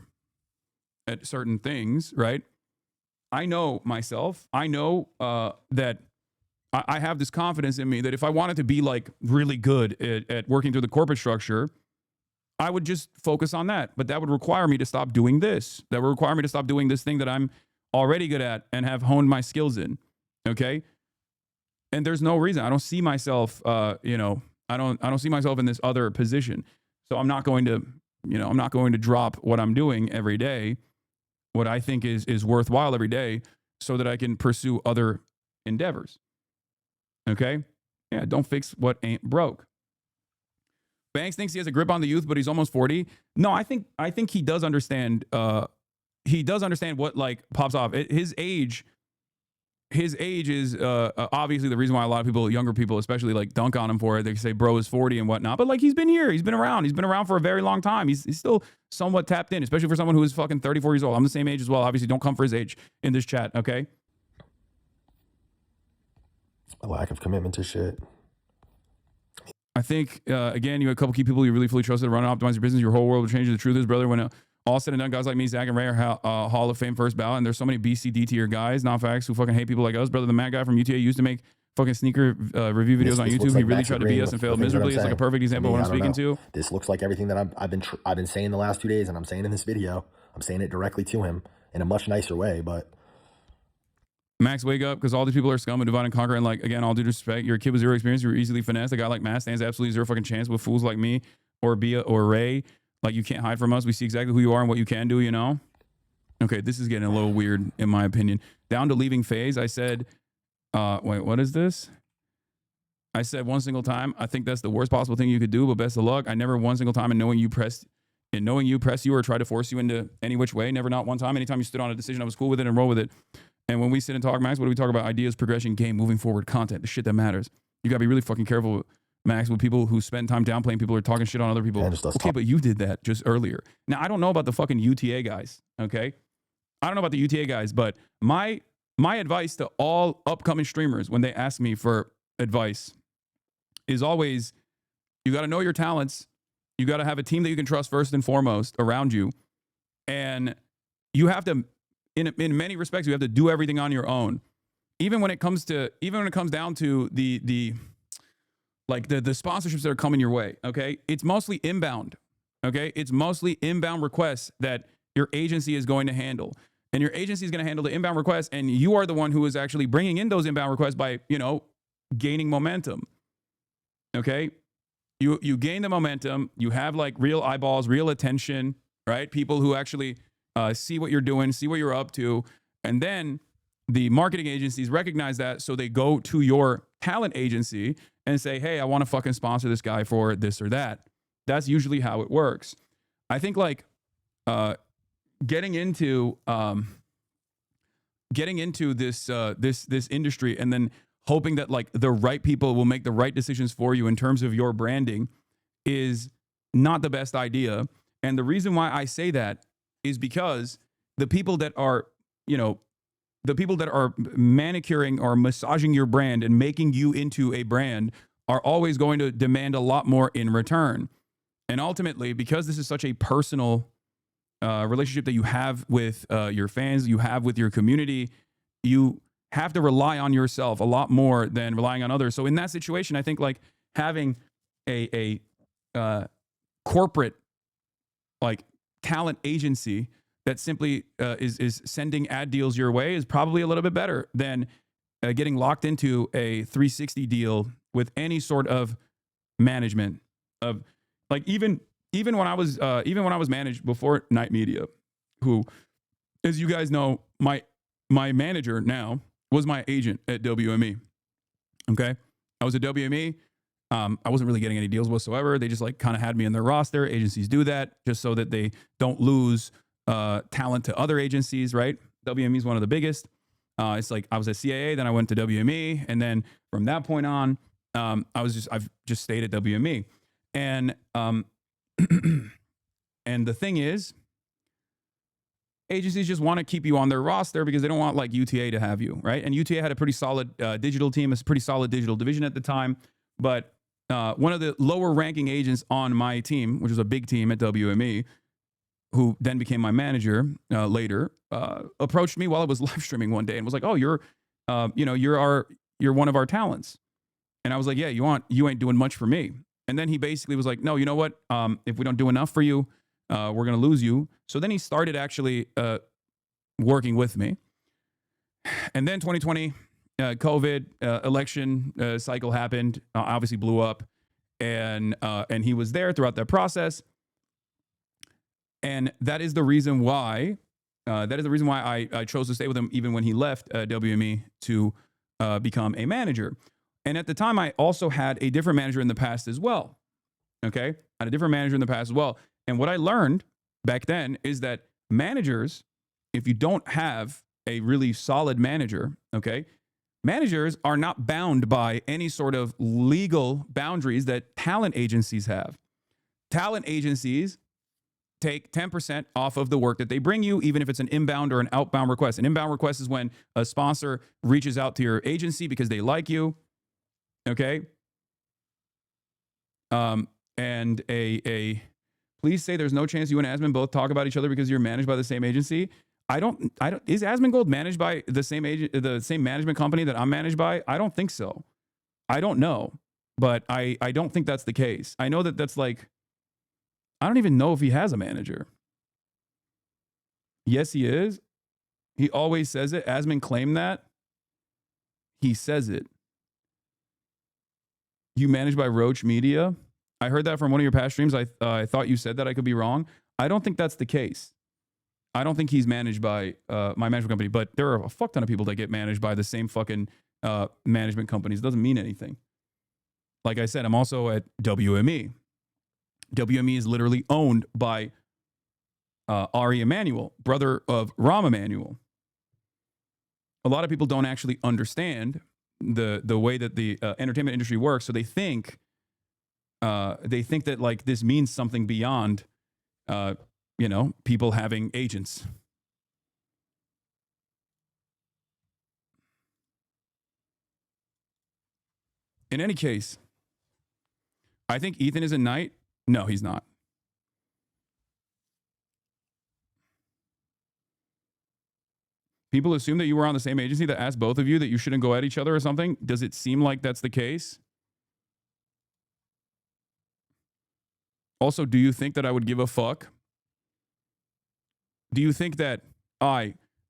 at certain things, right? I know myself. I know that I have this confidence in me that if I wanted to be like really good at working through the corporate structure, I would just focus on that. But that would require me to stop doing this. That would require me to stop doing this thing that I'm already good at and have honed my skills in. Okay. And there's no reason. I don't see myself, I don't see myself in this other position. So I'm not going to, I'm not going to drop what I'm doing every day, what I think is worthwhile every day, so that I can pursue other endeavors. Okay? Yeah, don't fix what ain't broke. Banks thinks he has a grip on the youth, but he's almost 40. No, I think he does understand. He does understand what like pops off. His age is obviously the reason why a lot of people, younger people especially, like dunk on him for it. They say bro is 40 and whatnot, but like he's been here, he's been around for a very long time. He's still somewhat tapped in, especially for someone who is fucking 34 years old. I'm the same age as well. Obviously, don't come for his age in this chat, okay? A lack of commitment to shit. I think, again, you have a couple key people you really fully trusted to run and optimize your business. Your whole world will change. The truth is, brother, when all said and done, guys like me, Zach and Ray are Hall of Fame first ballot, and there's so many BCD tier guys, not facts, who fucking hate people like us. Brother, the mad guy from UTA used to make fucking sneaker review videos on YouTube. He really tried to beat us and failed miserably. It's like a perfect example of what I'm speaking to. This looks like everything that I've been saying the last 2 days, and I'm saying in this video. I'm saying it directly to him in a much nicer way, but... Max, wake up, because all these people are scum and divide and conquer. And like, again, all due respect, you're a kid with zero experience. You're easily finessed. A guy like Matt stands absolutely zero fucking chance with fools like me or Bia or Ray. Like, you can't hide from us. We see exactly who you are and what you can do, you know? Okay, this is getting a little weird, in my opinion. Down to leaving Faze, I said, wait, what is this? I said one single time, I think that's the worst possible thing you could do, but best of luck. I never one single time in knowing you press you or try to force you into any which way. Never, not one time. Anytime you stood on a decision, I was cool with it and roll with it. And when we sit and talk, Max, what do we talk about? Ideas, progression, game, moving forward, content, the shit that matters. You got to be really fucking careful, Max, with people who spend time downplaying people or talking shit on other people. Okay, but you did that just earlier. Now, I don't know about the fucking UTA guys, okay? I don't know about the UTA guys, but my advice to all upcoming streamers when they ask me for advice is always, you got to know your talents. You got to have a team that you can trust first and foremost around you. And you have to, in many respects, you have to do everything on your own. Even when it comes down to the sponsorships that are coming your way, okay? It's mostly inbound, okay? It's mostly inbound requests that your agency is going to handle. And your agency is going to handle the inbound requests, and you are the one who is actually bringing in those inbound requests by, gaining momentum, okay? You gain the momentum. You have like real eyeballs, real attention, right? People who actually see what you're doing, see what you're up to. And then the marketing agencies recognize that. So they go to your talent agency and say, hey, I want to fucking sponsor this guy for this or that. That's usually how it works. I think like getting into this industry and then hoping that like the right people will make the right decisions for you in terms of your branding is not the best idea. And the reason why I say that is because the people that are manicuring or massaging your brand and making you into a brand are always going to demand a lot more in return. And ultimately, because this is such a personal relationship that you have with your fans, you have with your community, you have to rely on yourself a lot more than relying on others. So in that situation, I think like having a corporate like talent agency that simply is sending ad deals your way is probably a little bit better than getting locked into a 360 deal with any sort of management of like even when I was managed before Night Media, who, as you guys know, my manager now was my agent at WME. Okay, I was at WME. I wasn't really getting any deals whatsoever. They just like kind of had me in their roster. Agencies do that just so that they don't lose talent to other agencies, right? WME is one of the biggest. It's like I was at CAA, then I went to WME, and then from that point on, I've just stayed at WME, and and the thing is, agencies just want to keep you on their roster because they don't want like UTA to have you, right? And UTA had a pretty solid digital team, a pretty solid digital division at the time, but one of the lower ranking agents on my team, which was a big team at WME, who then became my manager later, approached me while I was live streaming one day and was like, "Oh, you're our you're one of our talents. And I was like, yeah, you ain't doing much for me. And then he basically was like, no, you know what? If we don't do enough for you, we're going to lose you. So then he started actually working with me. And then 2020, COVID election cycle happened, obviously blew up. And he was there throughout that process. And that is the reason why I chose to stay with him even when he left WME to become a manager. And at the time, I also had a different manager in the past as well. Okay? I had a different manager in the past as well. And what I learned back then is that managers, if you don't have a really solid manager, okay, managers are not bound by any sort of legal boundaries that talent agencies have. Talent agencies take 10% off of the work that they bring you, even if it's an inbound or an outbound request. An inbound request is when a sponsor reaches out to your agency because they like you. Okay. And please say there's no chance you and Asmon both talk about each other because you're managed by the same agency. Is Asmongold managed by the same management company that I'm managed by? I don't think so. I don't know, but I don't think that's the case. I know that's like, I don't even know if he has a manager. Yes, he is. He always says it. Asmon claimed that. He says it. You managed by Roach Media? I heard that from one of your past streams. I thought you said that. I could be wrong. I don't think that's the case. I don't think he's managed by my management company, but there are a fuck ton of people that get managed by the same fucking management companies. It doesn't mean anything. Like I said, I'm also at WME. WME is literally owned by Ari Emanuel, brother of Rahm Emanuel. A lot of people don't actually understand the way that the entertainment industry works, so they think that like this means something beyond people having agents. In any case, I think Ethan is a knight. No, he's not. People assume that you were on the same agency that asked both of you that you shouldn't go at each other or something. Does it seem like that's the case? Also, do you think that I would give a fuck? Do you think that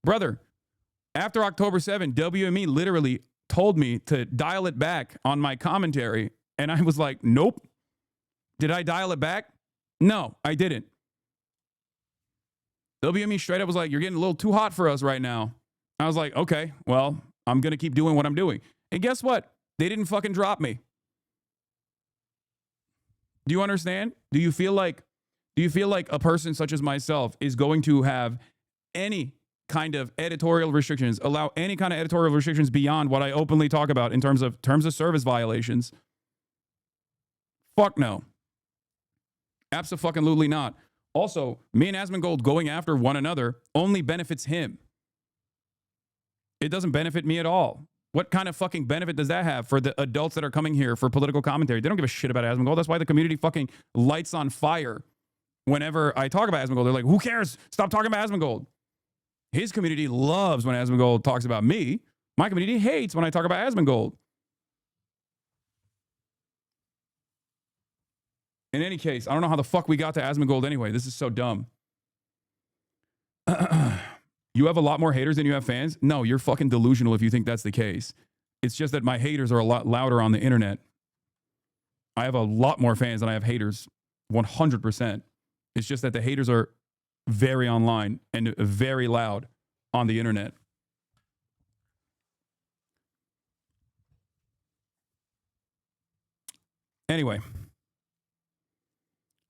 brother, after October 7, WME literally told me to dial it back on my commentary, and I was like, nope. Did I dial it back? No, I didn't. WME straight up was like, you're getting a little too hot for us right now. I was like, okay, well, I'm going to keep doing what I'm doing. And guess what? They didn't fucking drop me. Do you understand? Do you feel like a person such as myself is going to have any kind of editorial restrictions, allow any kind of editorial restrictions beyond what I openly talk about in terms of service violations? Fuck no. Abso-fucking-lutely not. Also, me and Asmongold going after one another only benefits him. It doesn't benefit me at all. What kind of fucking benefit does that have for the adults that are coming here for political commentary? They don't give a shit about Asmongold. That's why the community fucking lights on fire whenever I talk about Asmongold. They're like, who cares? Stop talking about Asmongold. His community loves when Asmongold talks about me. My community hates when I talk about Asmongold. In any case, I don't know how the fuck we got to Asmongold anyway. This is so dumb. You have a lot more haters than you have fans? No, you're fucking delusional if you think that's the case. It's just that my haters are a lot louder on the internet. I have a lot more fans than I have haters. 100%. It's just that the haters are very online and very loud on the internet. Anyway.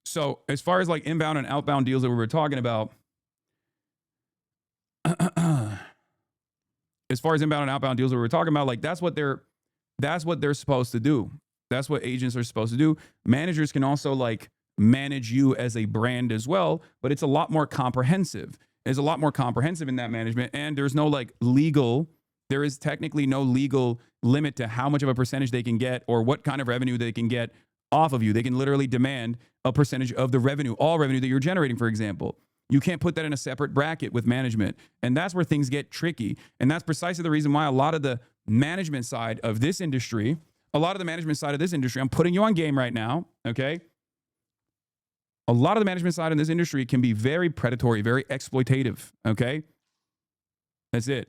So as far as like inbound and outbound deals that we were talking about, like that's what they're supposed to do. That's what agents are supposed to do. Managers can also like manage you as a brand as well, but it's a lot more comprehensive. There's a lot more comprehensive in that management, and there's no like there is technically no legal limit to how much of a percentage they can get or what kind of revenue they can get off of you. They can literally demand a percentage of the revenue, all revenue that you're generating, for example. You can't put that in a separate bracket with management. And that's where things get tricky. And that's precisely the reason why a lot of the management side of this industry, a lot of the management side of this industry, I'm putting you on game right now, okay? A lot of the management side in this industry can be very predatory, very exploitative, okay? That's it.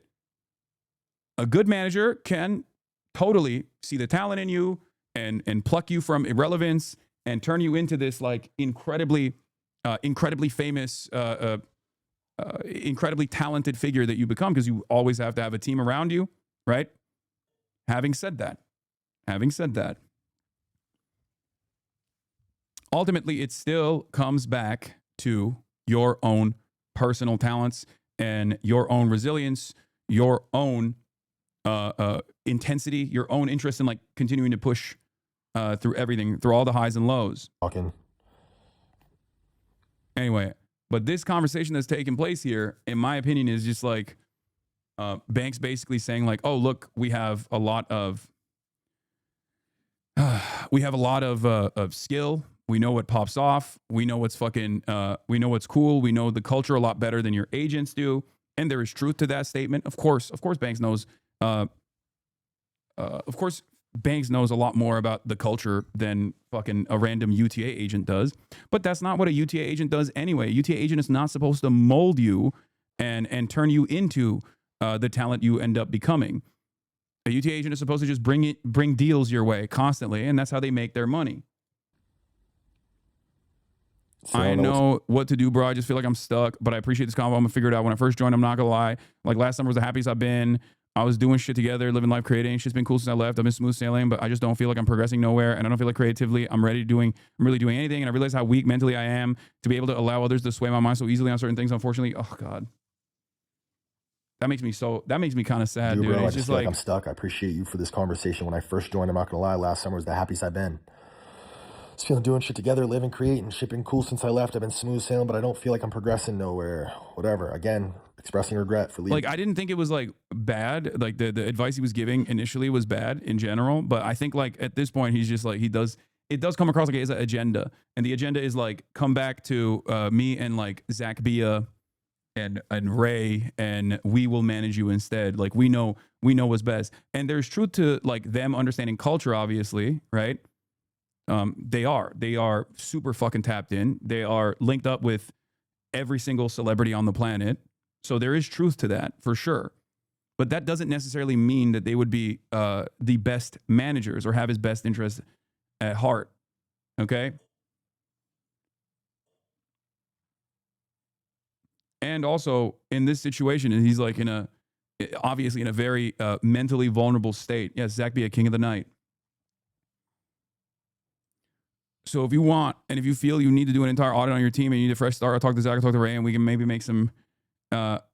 A good manager can totally see the talent in you and pluck you from irrelevance and turn you into this like incredibly famous, incredibly talented figure that you become, because you always have to have a team around you, right? Having said that, ultimately, it still comes back to your own personal talents and your own resilience, your own intensity, your own interest in like continuing to push through everything, through all the highs and lows. Anyway, but this conversation that's taking place here, in my opinion, is just like Banks basically saying like, oh, look, we have a lot of skill. We know what pops off. We know what's fucking, we know what's cool. We know the culture a lot better than your agents do. And there is truth to that statement. Of course, Banks knows, Banks knows a lot more about the culture than fucking a random UTA agent does. But that's not what a UTA agent does anyway. A UTA agent is not supposed to mold you and turn you into the talent you end up becoming. A UTA agent is supposed to just bring deals your way constantly, and that's how they make their money. So I know what to do, bro. I just feel like I'm stuck, but I appreciate this convo. I'm gonna figure it out. When I first joined, I'm not gonna lie. Like last summer was the happiest I've been. I was doing shit together, living life, creating. Shit's been cool since I left. I've been smooth sailing, but I just don't feel like I'm progressing nowhere, and I don't feel like creatively I'm really doing anything. And I realize how weak mentally I am to be able to allow others to sway my mind so easily on certain things. Unfortunately, oh god, that makes me kind of sad, dude. Bro, it's I just just feel like I'm stuck. I appreciate you for this conversation. When I first joined, I'm not gonna lie, last summer was the happiest I've been. Just feeling doing shit together, living, creating, shipping cool since I left. I've been smooth sailing, but I don't feel like I'm progressing nowhere. Whatever. Again, expressing regret for leaving. Like, I didn't think it was like bad. Like the advice he was giving initially was bad in general, but I think like at this point he's just like it does come across like he has an agenda, and the agenda is like come back to me and like Zach Bia and Ray, and we will manage you instead. Like we know what's best, and there's truth to like them understanding culture, obviously, right? They are super fucking tapped in. They are linked up with every single celebrity on the planet. So there is truth to that for sure. But that doesn't necessarily mean that they would be the best managers or have his best interest at heart. Okay. And also in this situation, he's like obviously in a very mentally vulnerable state. Yes, Zach be a king of the night. So if you want, and if you feel you need to do an entire audit on your team and you need a fresh start, I'll talk to Zach, I'll talk to Ray, and we can maybe make some,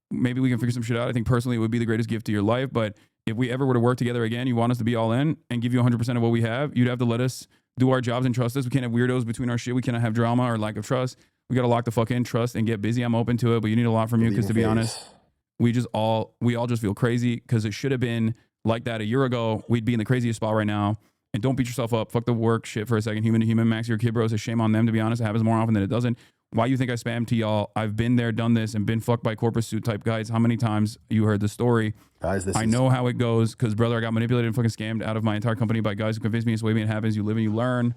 maybe we can figure some shit out. I think personally it would be the greatest gift to your life. But if we ever were to work together again, you want us to be all in and give you 100% of what we have, you'd have to let us do our jobs and trust us. We can't have weirdos between our shit. We cannot have drama or lack of trust. We got to lock the fuck in, trust, and get busy. I'm open to it, but you need a lot from you because to be honest, we all just feel crazy because it should have been like that a year ago. We'd be in the craziest spot right now. And don't beat yourself up. Fuck the work shit for a second. Human to human. Max your kid, bro. It's a shame on them, to be honest. It happens more often than it doesn't. Why you think I spam to y'all? I've been there, done this, and been fucked by corporate suit type guys. How many times you heard the story? Guys, I know how it goes because, brother, I got manipulated and fucking scammed out of my entire company by guys who convinced me it's the way it happens. You live and you learn.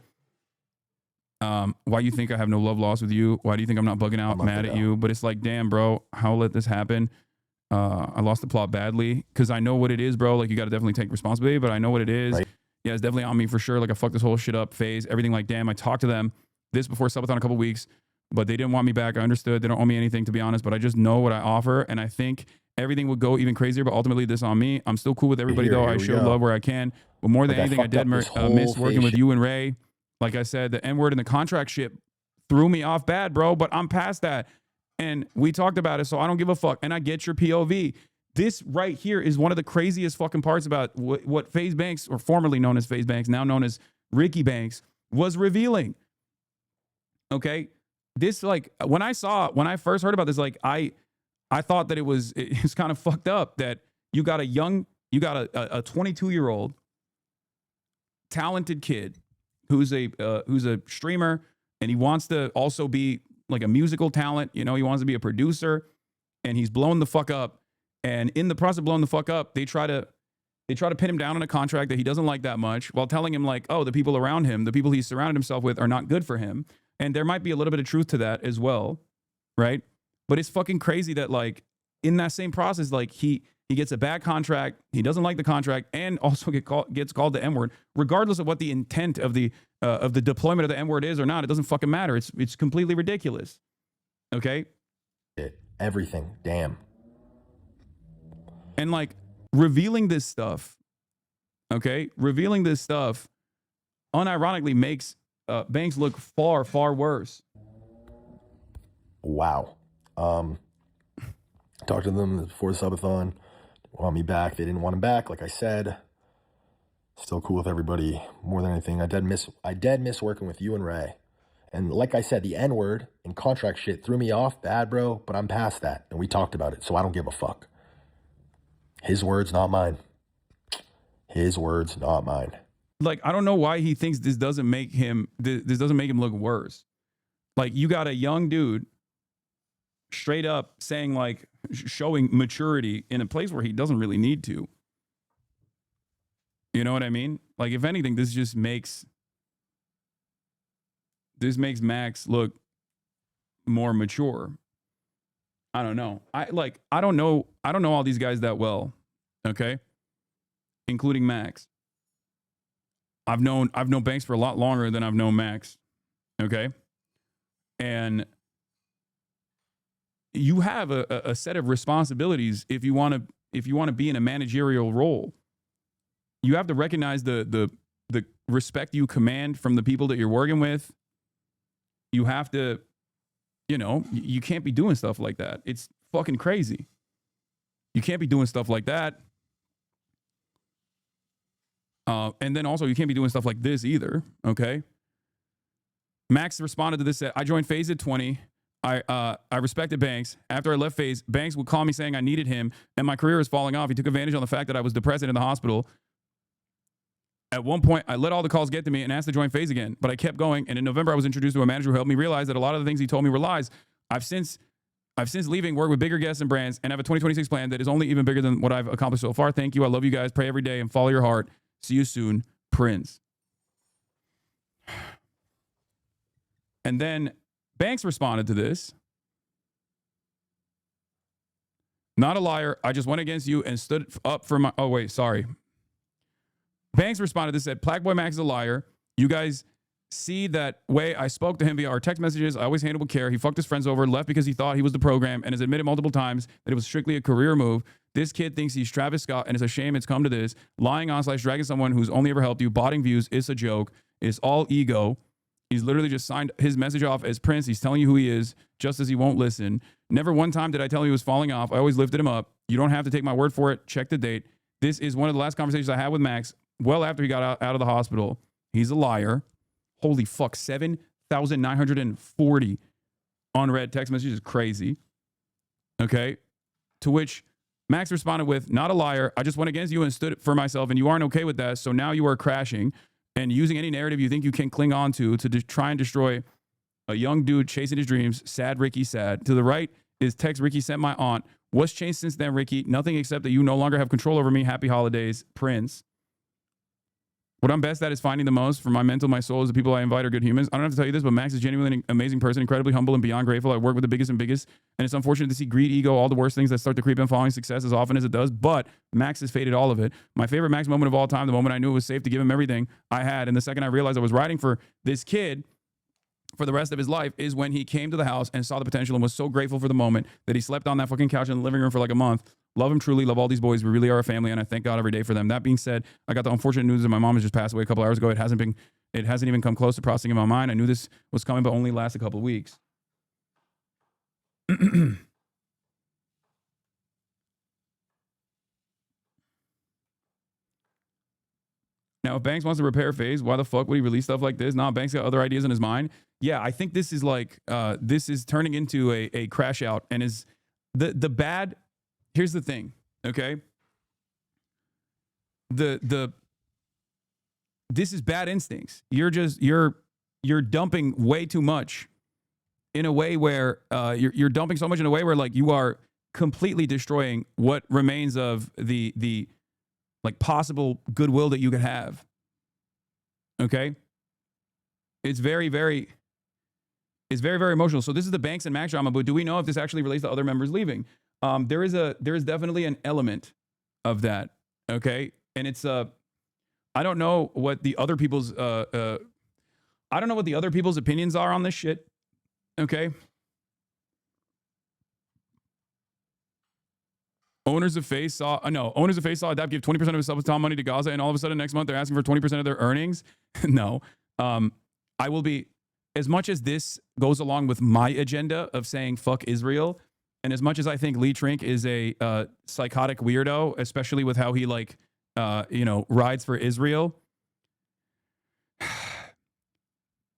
Why you think I have no love lost with you? Why do you think I'm not bugging out, mad at you? But it's like, damn, bro, how let this happen? I lost the plot badly because I know what it is, bro. Like, you got to definitely take responsibility, but I know what it is. Right. Yeah, it's definitely on me for sure. Like, I fucked this whole shit up, Faze, everything. Like, damn, I talked to them this before subathon a couple weeks, but they didn't want me back. I understood. They don't owe me anything, to be honest, but I just know what I offer. And I think everything would go even crazier, but ultimately this on me. I'm still cool with everybody, though. I show love where I can. But more than anything, I did miss working with you and Ray. Like I said, the N-word and the contract shit threw me off bad, bro, but I'm past that. And we talked about it, so I don't give a fuck. And I get your POV. This right here is one of the craziest fucking parts about what Faze Banks, or formerly known as Faze Banks, now known as Ricky Banks, was revealing. Okay? This, like, when I first heard about this, like, I thought that it was kind of fucked up that you got a 22-year-old talented kid who's a streamer, and he wants to also be like a musical talent. You know, he wants to be a producer, and he's blown the fuck up. And in the process of blowing the fuck up, they try to They try to pin him down on a contract that he doesn't like that much while telling him like, oh, the people around him, the people he's surrounded himself with are not good for him. And there might be a little bit of truth to that as well, right? But it's fucking crazy that like in that same process, like he gets a bad contract, he doesn't like the contract, and also gets called the N-word, regardless of what the intent of the deployment of the N-word is or not. It doesn't fucking matter. It's completely ridiculous. Okay? Everything. Damn. And like revealing this stuff, okay? Revealing this stuff unironically makes Banks look far, far worse. Wow. Talked to them before the subathon. Want me back. They didn't want him back, like I said. Still cool with everybody. More than anything, I dead miss working with you and Ray. And like I said, the N-word and contract shit threw me off bad, bro, but I'm past that. And we talked about it, so I don't give a fuck. His words, not mine. His words, not mine. Like, I don't know why he thinks this doesn't make him look worse. Like, you got a young dude straight up saying, like, showing maturity in a place where he doesn't really need to. You know what I mean? Like, if anything, this makes Max look more mature. I don't know. I don't know all these guys that well, okay? Including Max. I've known Banks for a lot longer than I've known Max, okay? And you have a set of responsibilities if you want to be in a managerial role. You have to recognize the respect you command from the people that you're working with. You have to, you can't be doing stuff like that. It's fucking crazy. You can't be doing stuff like that. And then also you can't be doing stuff like this either, okay? Max responded to this, said, I joined Faze at 20. I respected Banks. After I left Faze, Banks would call me saying I needed him and my career was falling off. He took advantage on the fact that I was depressed and in the hospital. At one point, I let all the calls get to me and asked to join Faze again, but I kept going. And in November, I was introduced to a manager who helped me realize that a lot of the things he told me were lies. I've since leaving, work with bigger guests and brands, and have a 2026 plan that is only even bigger than what I've accomplished so far. Thank you. I love you guys. Pray every day and follow your heart. See you soon, Prince. And then Banks responded to this. Not a liar. I just went against you and stood up for my... Oh, wait, sorry. Banks responded to this, said, Plaque Boy Max is a liar. You guys see that way I spoke to him via our text messages. I always handled with care. He fucked his friends over, left because he thought he was the program, and has admitted multiple times that it was strictly a career move. This kid thinks he's Travis Scott, and it's a shame it's come to this. Lying on / dragging someone who's only ever helped you. Botting views. It's a joke. It's all ego. He's literally just signed his message off as Prince. He's telling you who he is, just as he won't listen. Never one time did I tell him he was falling off. I always lifted him up. You don't have to take my word for it. Check the date. This is one of the last conversations I had with Max well after he got out of the hospital. He's a liar. Holy fuck, 7,940 unread text messages is crazy. Okay. To which Max responded with, not a liar. I just went against you and stood for myself, and you aren't okay with that. So now you are crashing and using any narrative you think you can cling on to try and destroy a young dude chasing his dreams. Sad Ricky, sad. To the right is text Ricky sent my aunt. What's changed since then, Ricky? Nothing except that you no longer have control over me. Happy holidays, Prince. What I'm best at is finding the most for my mental, my soul, is the people I invite are good humans. I don't have to tell you this, but Max is genuinely an amazing person, incredibly humble and beyond grateful. I work with the biggest and biggest, and it's unfortunate to see greed, ego, all the worst things that start to creep in following success as often as it does, but Max has faded all of it. My favorite Max moment of all time, the moment I knew it was safe to give him everything I had, and the second I realized I was riding for this kid for the rest of his life, is when he came to the house and saw the potential and was so grateful for the moment that he slept on that fucking couch in the living room for like a month. Love him truly, love all these boys. We really are a family, and I thank God every day for them. That being said, I got the unfortunate news that my mom has just passed away a couple hours ago. It hasn't even come close to processing in my mind. I knew this was coming, but only last a couple of weeks. Now, if Banks wants to repair Faze, why the fuck would he release stuff like this? Nah, Banks got other ideas in his mind. Yeah, I think this is like, this is turning into a crash out, and is the bad. Here's the thing, okay? This is bad instincts. You're dumping way too much in a way where you're dumping so much in a way where like you are completely destroying what remains of the like possible goodwill that you could have. Okay? It's very, very emotional. So this is the Banks and Max drama, but do we know if this actually relates to other members leaving? There is definitely an element of that. Okay? And it's I don't know what the other people's opinions are on this shit. Okay? Owners of Faze saw Adapt give 20% of his Subaton money to Gaza, and all of a sudden next month they're asking for 20% of their earnings. No. I will be, as much as this goes along with my agenda of saying fuck Israel, and as much as I think Lee Trink is a psychotic weirdo, especially with how he rides for Israel.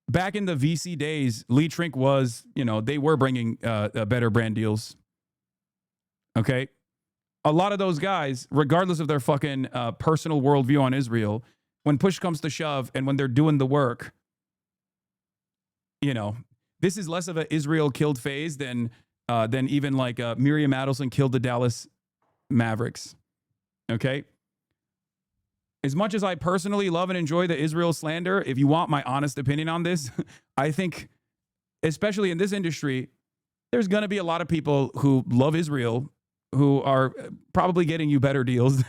Back in the VC days, Lee Trink was, they were bringing better brand deals. Okay? A lot of those guys, regardless of their fucking personal worldview on Israel, when push comes to shove and when they're doing the work, this is less of an Israel killed phase than even like Miriam Adelson killed the Dallas Mavericks. Okay? As much as I personally love and enjoy the Israel slander, if you want my honest opinion on this, I think, especially in this industry, there's going to be a lot of people who love Israel who are probably getting you better deals.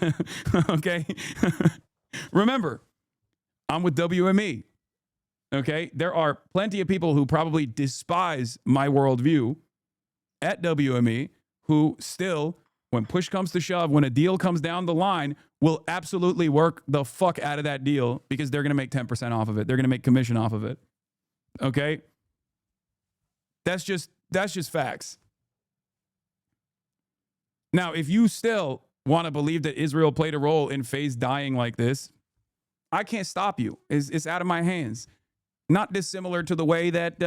Okay? Remember, I'm with WME. Okay? There are plenty of people who probably despise my worldview at WME who still, when push comes to shove, when a deal comes down the line, will absolutely work the fuck out of that deal because they're going to make 10% off of it. They're going to make commission off of it. Okay? That's just facts. Now, if you still want to believe that Israel played a role in Faze dying like this, I can't stop you. It's out of my hands. Not dissimilar to the way that,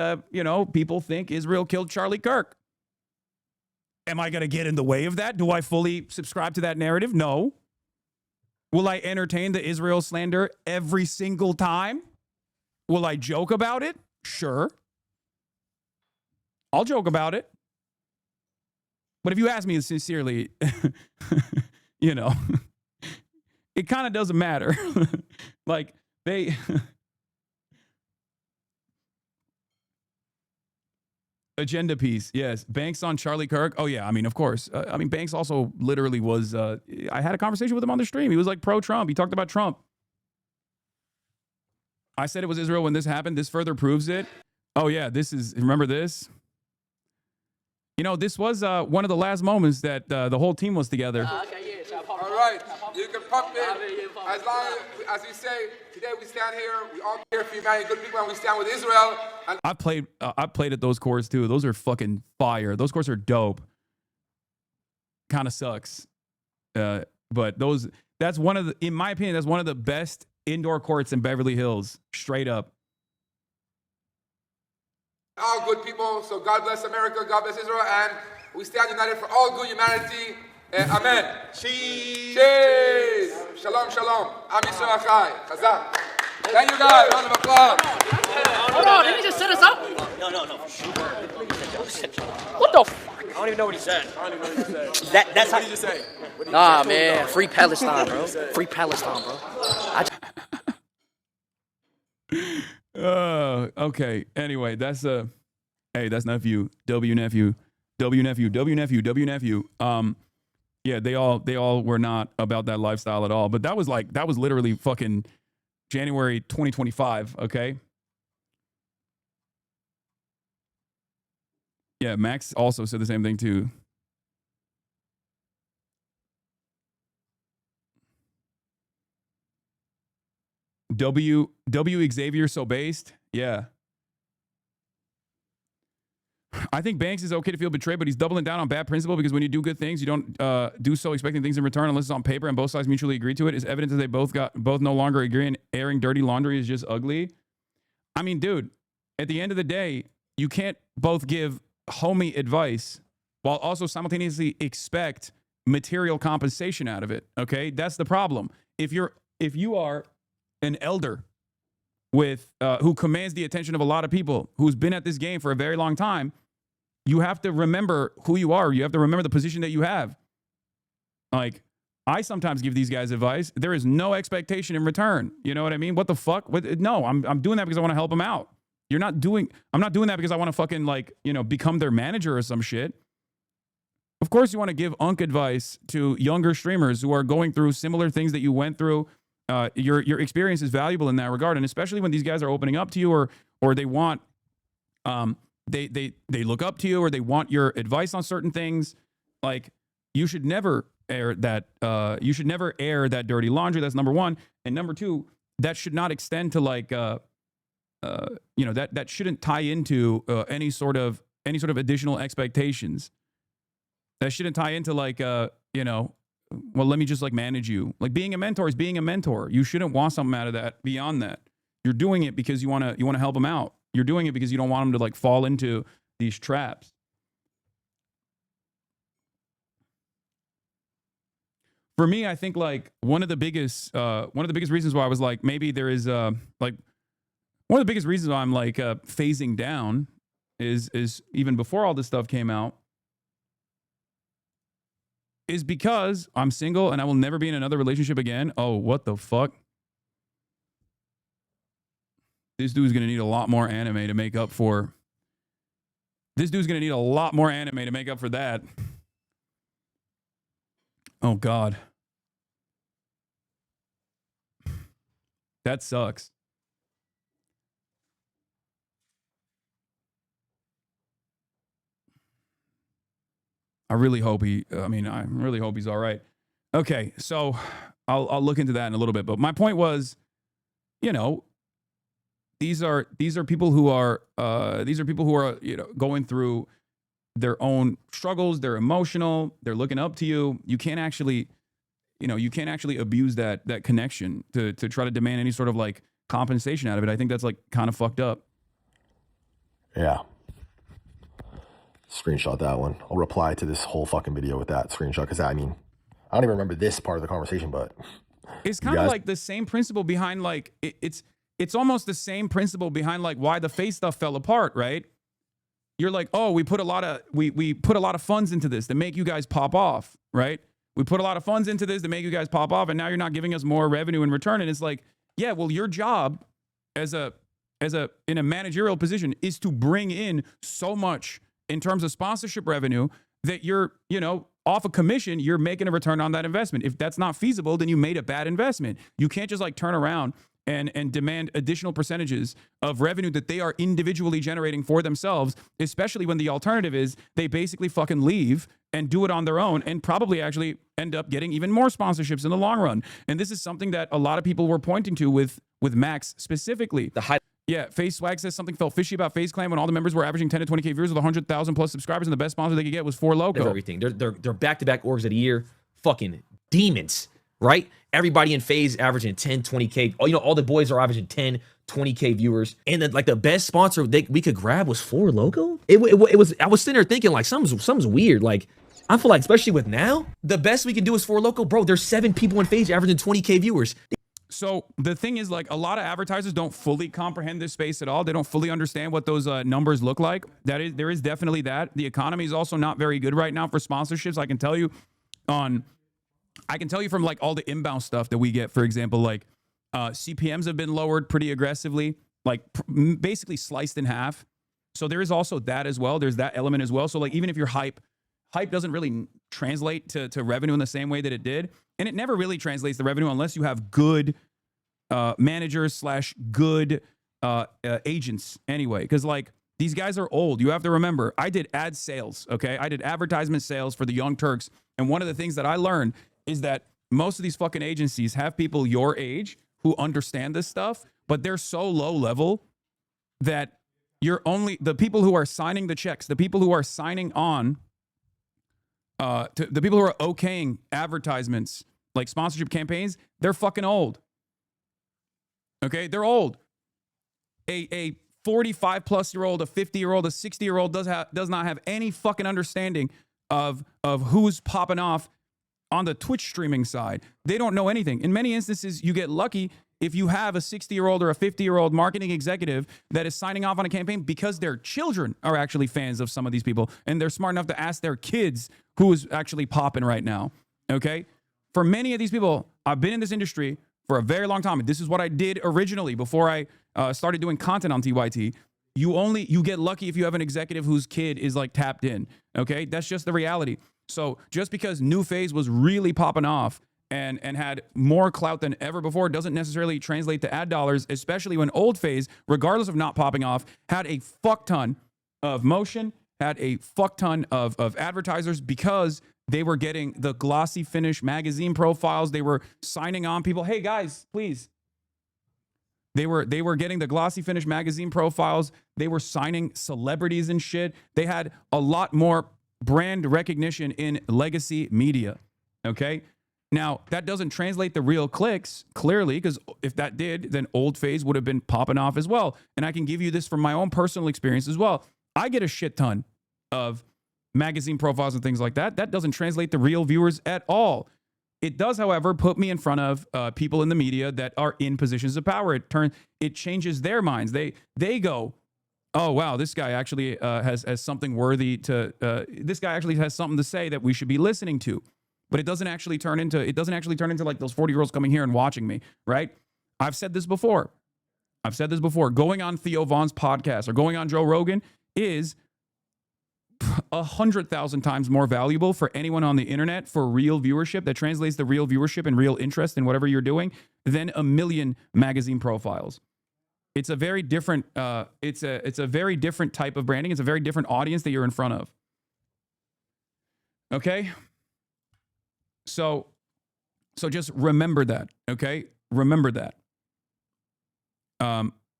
people think Israel killed Charlie Kirk. Am I going to get in the way of that? Do I fully subscribe to that narrative? No. Will I entertain the Israel slander every single time? Will I joke about it? Sure. I'll joke about it. But if you ask me sincerely, it kind of doesn't matter. Like, they... Agenda piece, yes. Banks on Charlie Kirk. Oh, yeah, of course. Banks also literally was... I had a conversation with him on the stream. He was like pro-Trump. He talked about Trump. I said it was Israel when this happened. This further proves it. Oh, yeah, remember this? This was one of the last moments that the whole team was together. All right, you can pump it as long as we say, today we stand here, we all care for humanity, good people, and we stand with Israel. And I played at those courts too. Those are fucking fire. Those courts are dope. Kind of sucks. But that's one of the, in my opinion, that's one of the best indoor courts in Beverly Hills. Straight up. all good people, so God bless America, God bless Israel, and we stand united for all good humanity. Amen. Cheers. Cheers. Shalom, shalom. Am Yisrael Achai. Chazak. Thank you guys. Round of applause. Hold on, did he just set us up? No. What the fuck? I don't even know what he said. That's what did you just say? Nah, man. Free Palestine, bro. Free Palestine, bro. Okay. Anyway, that's nephew. W nephew. Yeah, they all were not about that lifestyle at all. But that was literally fucking January 2025, okay? Yeah, Max also said the same thing too. W Xavier so based? Yeah. I think Banks is okay to feel betrayed, but he's doubling down on bad principle because when you do good things, you don't do so expecting things in return unless it's on paper and both sides mutually agree to it. It's evident that they both no longer agree, and airing dirty laundry is just ugly. I mean, dude, at the end of the day, you can't both give homie advice while also simultaneously expect material compensation out of it. Okay, that's the problem. If you are an elder with who commands the attention of a lot of people, who's been at this game for a very long time, you have to remember who you are. You have to remember the position that you have. Like, I sometimes give these guys advice. There is no expectation in return. You know what I mean? What the fuck? No, I'm doing that because I want to help them out. I'm not doing that because I want to fucking like, you know, become their manager or some shit. Of course you want to give advice to younger streamers who are going through similar things that you went through. Your experience is valuable in that regard. And especially when these guys are opening up to you or they want, they look up to you or they want your advice on certain things. Like, you should never air that dirty laundry. That's number one. And number two, that should not extend to like you know, that shouldn't tie into any sort of additional expectations. That shouldn't tie into like you know, well, let me just like manage you. Like, being a mentor is being a mentor. You shouldn't want something out of that beyond that. You're doing it because you want to help them out. You're doing it because you don't want them to like fall into these traps. For me, I think like one of the biggest reasons why I was like, maybe there is like one of the biggest reasons why I'm like phasing down is even before all this stuff came out, is because I'm single and I will never be in another relationship again. Oh, what the fuck? This dude's gonna need a lot more anime to make up for. This dude's gonna need a lot more anime to make up for that. Oh God. That sucks. I really hope I really hope he's all right. Okay, so I'll look into that in a little bit. But my point was, you know, these are people who are you know, going through their own struggles. They're emotional. They're looking up to you. You can't actually abuse that connection to try to demand any sort of like compensation out of it. I think that's like kind of fucked up. Yeah. Screenshot that one. I'll reply to this whole fucking video with that screenshot because I mean, I don't even remember this part of the conversation, but it's kind of like the same principle behind like it's almost the same principle behind like why the Faze stuff fell apart, right? You're like, oh, we put a lot of funds into this to make you guys pop off, right? We put a lot of funds into this to make you guys pop off, and now you're not giving us more revenue in return. And it's like, yeah, well, your job in a managerial position is to bring in so much in terms of sponsorship revenue that you're, you know, off a commission, you're making a return on that investment. If that's not feasible, then you made a bad investment. You can't just like turn around and demand additional percentages of revenue that they are individually generating for themselves, especially when the alternative is they basically fucking leave and do it on their own and probably actually end up getting even more sponsorships in the long run. And this is something that a lot of people were pointing to with Max specifically. Yeah, Faze Swag says something felt fishy about Faze Clan when all the members were averaging 10 to 20K viewers with 100,000 plus subscribers, and the best sponsor they could get was 4Loco. Everything. They're back-to-back orgs of the year. Fucking demons, right? Everybody in Faze averaging 10, 20K. You know, all the boys are averaging 10, 20K viewers. And then, like, the best sponsor we could grab was 4Loco. It was. I was sitting there thinking, like, something's weird. Like, I feel like, especially with now, the best we can do is 4Loco. Bro, there's 7 people in Faze averaging 20K viewers. So the thing is, like, a lot of advertisers don't fully comprehend this space at all. They don't fully understand what those numbers look like. There is definitely that. The economy is also not very good right now for sponsorships. I can tell you from like all the inbound stuff that we get. For example, like CPMs have been lowered pretty aggressively, like basically sliced in half. So there is also that as well. There's that element as well. So like even if your hype doesn't really translate to revenue in the same way that it did. And it never really translates to revenue unless you have good managers / good agents anyway. Because like these guys are old. You have to remember, I did ad sales, okay? I did advertisement sales for the Young Turks. And one of the things that I learned is that most of these fucking agencies have people your age who understand this stuff, but they're so low level that you're only, the people who are signing the checks, the people who are signing on, the people who are okaying advertisements, like sponsorship campaigns, they're fucking old. Okay, they're old. A 45 plus year old, a 50-year-old, a 60-year-old does not have any fucking understanding of who's popping off on the Twitch streaming side. They don't know anything. In many instances, you get lucky if you have a 60-year-old or a 50-year-old marketing executive that is signing off on a campaign because their children are actually fans of some of these people and they're smart enough to ask their kids who is actually popping right now. Okay? for many of these people, I've been in this industry for a very long time. This is what I did originally before I started doing content on TYT. You get lucky if you have an executive whose kid is like tapped in. Okay, that's just the reality. So just because new Faze was really popping off and had more clout than ever before doesn't necessarily translate to ad dollars, especially when old Faze, regardless of not popping off, had a fuck ton of motion, had a fuck ton of advertisers because they were getting the glossy finish magazine profiles. They were signing on people. Hey guys, please. They were getting the glossy finish magazine profiles. They were signing celebrities and shit. They had a lot more brand recognition in legacy media. Okay. Now that doesn't translate to real clicks clearly, because if that did, then old Faze would have been popping off as well. And I can give you this from my own personal experience as well. I get a shit ton of magazine profiles and things like that. That doesn't translate to real viewers at all. It does, however, put me in front of people in the media that are in positions of power. It changes their minds. They go, oh wow, this guy actually has something worthy to. This guy actually has something to say that we should be listening to. But it doesn't actually turn into like those 40-year-olds coming here and watching me, right? I've said this before. Going on Theo Vaughn's podcast or going on Joe Rogan is 100,000 times more valuable for anyone on the internet for real viewership that translates to real viewership and real interest in whatever you're doing than a million magazine profiles. It's a very different it's a very different type of branding. It's a very different audience that you're in front of. Okay? So just remember that, okay? Remember that.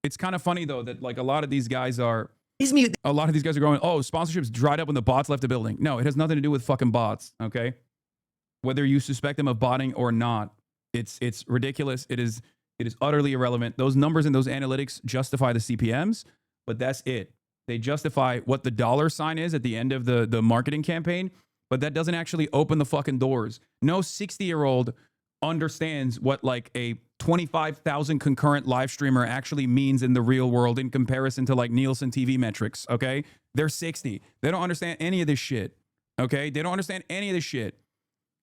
It's kind of funny though that like a lot of these guys are going, oh, sponsorships dried up when the bots left the building. No, it has nothing to do with fucking bots, okay? Whether you suspect them of botting or not, it's ridiculous. It is utterly irrelevant. Those numbers and those analytics justify the CPMs, but that's it. They justify what the dollar sign is at the end of the marketing campaign, but that doesn't actually open the fucking doors. No 60-year-old understands what like a 25,000 concurrent live streamer actually means in the real world in comparison to like Nielsen TV metrics, okay? They're 60. They don't understand any of this shit, okay? They don't understand any of this shit.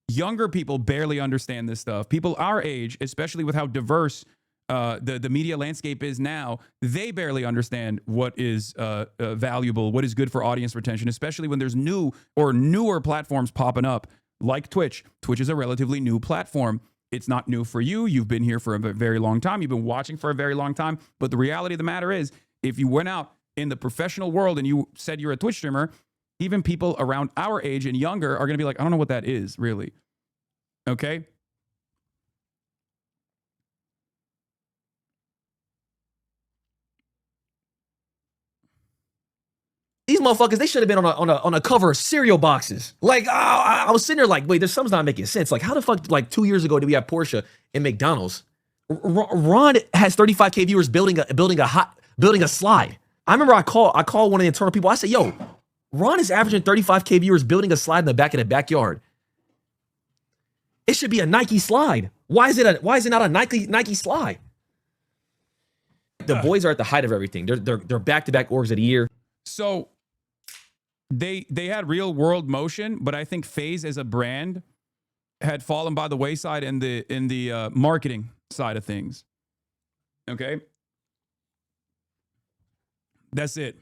Younger people barely understand this stuff. People our age, especially with how diverse the media landscape is now, they barely understand what is valuable, what is good for audience retention, especially when there's new or newer platforms popping up like Twitch. Twitch is a relatively new platform. It's not new for you. You've been here for a very long time. You've been watching for a very long time. But the reality of the matter is, if you went out in the professional world and you said you're a Twitch streamer, even people around our age and younger are going to be like, I don't know what that is, really. Okay? These motherfuckers, they should have been on a cover of cereal boxes. Like, I was sitting there like, wait, there's something's not making sense. Like, how the fuck, like 2 years ago, did we have Porsche and McDonald's? Ron has 35K viewers building a slide. I remember I called one of the internal people. I said, yo, Ron is averaging 35K viewers building a slide in the back of the backyard. It should be a Nike slide. Why is it not a Nike slide? The boys are at the height of everything. They're back-to-back orgs of the year. So they had real world motion, but I think Faze as a brand had fallen by the wayside in the marketing side of things. Okay? That's it.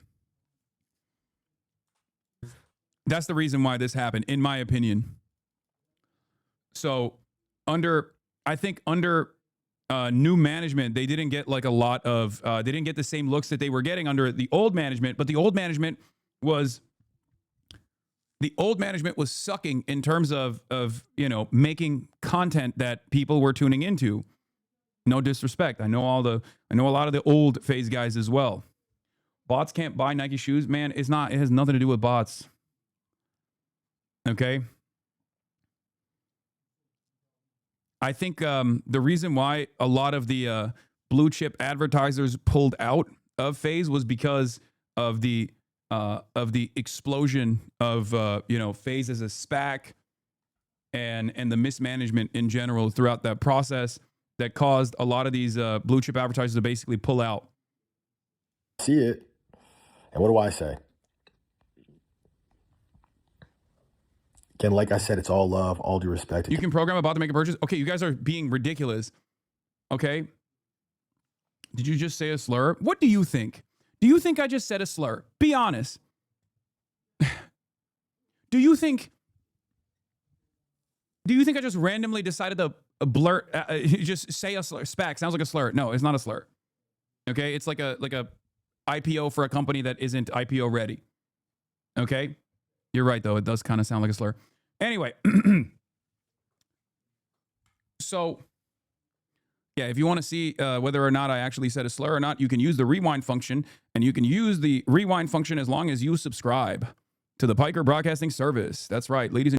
That's the reason why this happened, in my opinion. So under new management, they didn't get like a lot of, they didn't get the same looks that they were getting under the old management, but the old management was sucking in terms of, you know, making content that people were tuning into. No disrespect. I know a lot of the old Faze guys as well. Bots can't buy Nike shoes, man. It has nothing to do with bots. Okay. I think the reason why a lot of the blue chip advertisers pulled out of Faze was because of the explosion of Faze as a SPAC and the mismanagement in general throughout that process that caused a lot of these blue chip advertisers to basically pull out. See it, and what do I say? Again, like I said, it's all love, all due respect. You can program about to make a purchase. Okay, you guys are being ridiculous. Okay. Did you just say a slur? What do you think? Do you think I just said a slur? Be honest. Do you think I just randomly decided to blurt, just say a slur? SPAC sounds like a slur. No, it's not a slur. Okay, it's like a IPO for a company that isn't IPO ready. Okay, you're right though. It does kind of sound like a slur. Anyway, so yeah, if you want to see whether or not I actually said a slur or not, you can use the rewind function, and you can use the rewind function as long as you subscribe to the Piker Broadcasting Service. That's right, ladies and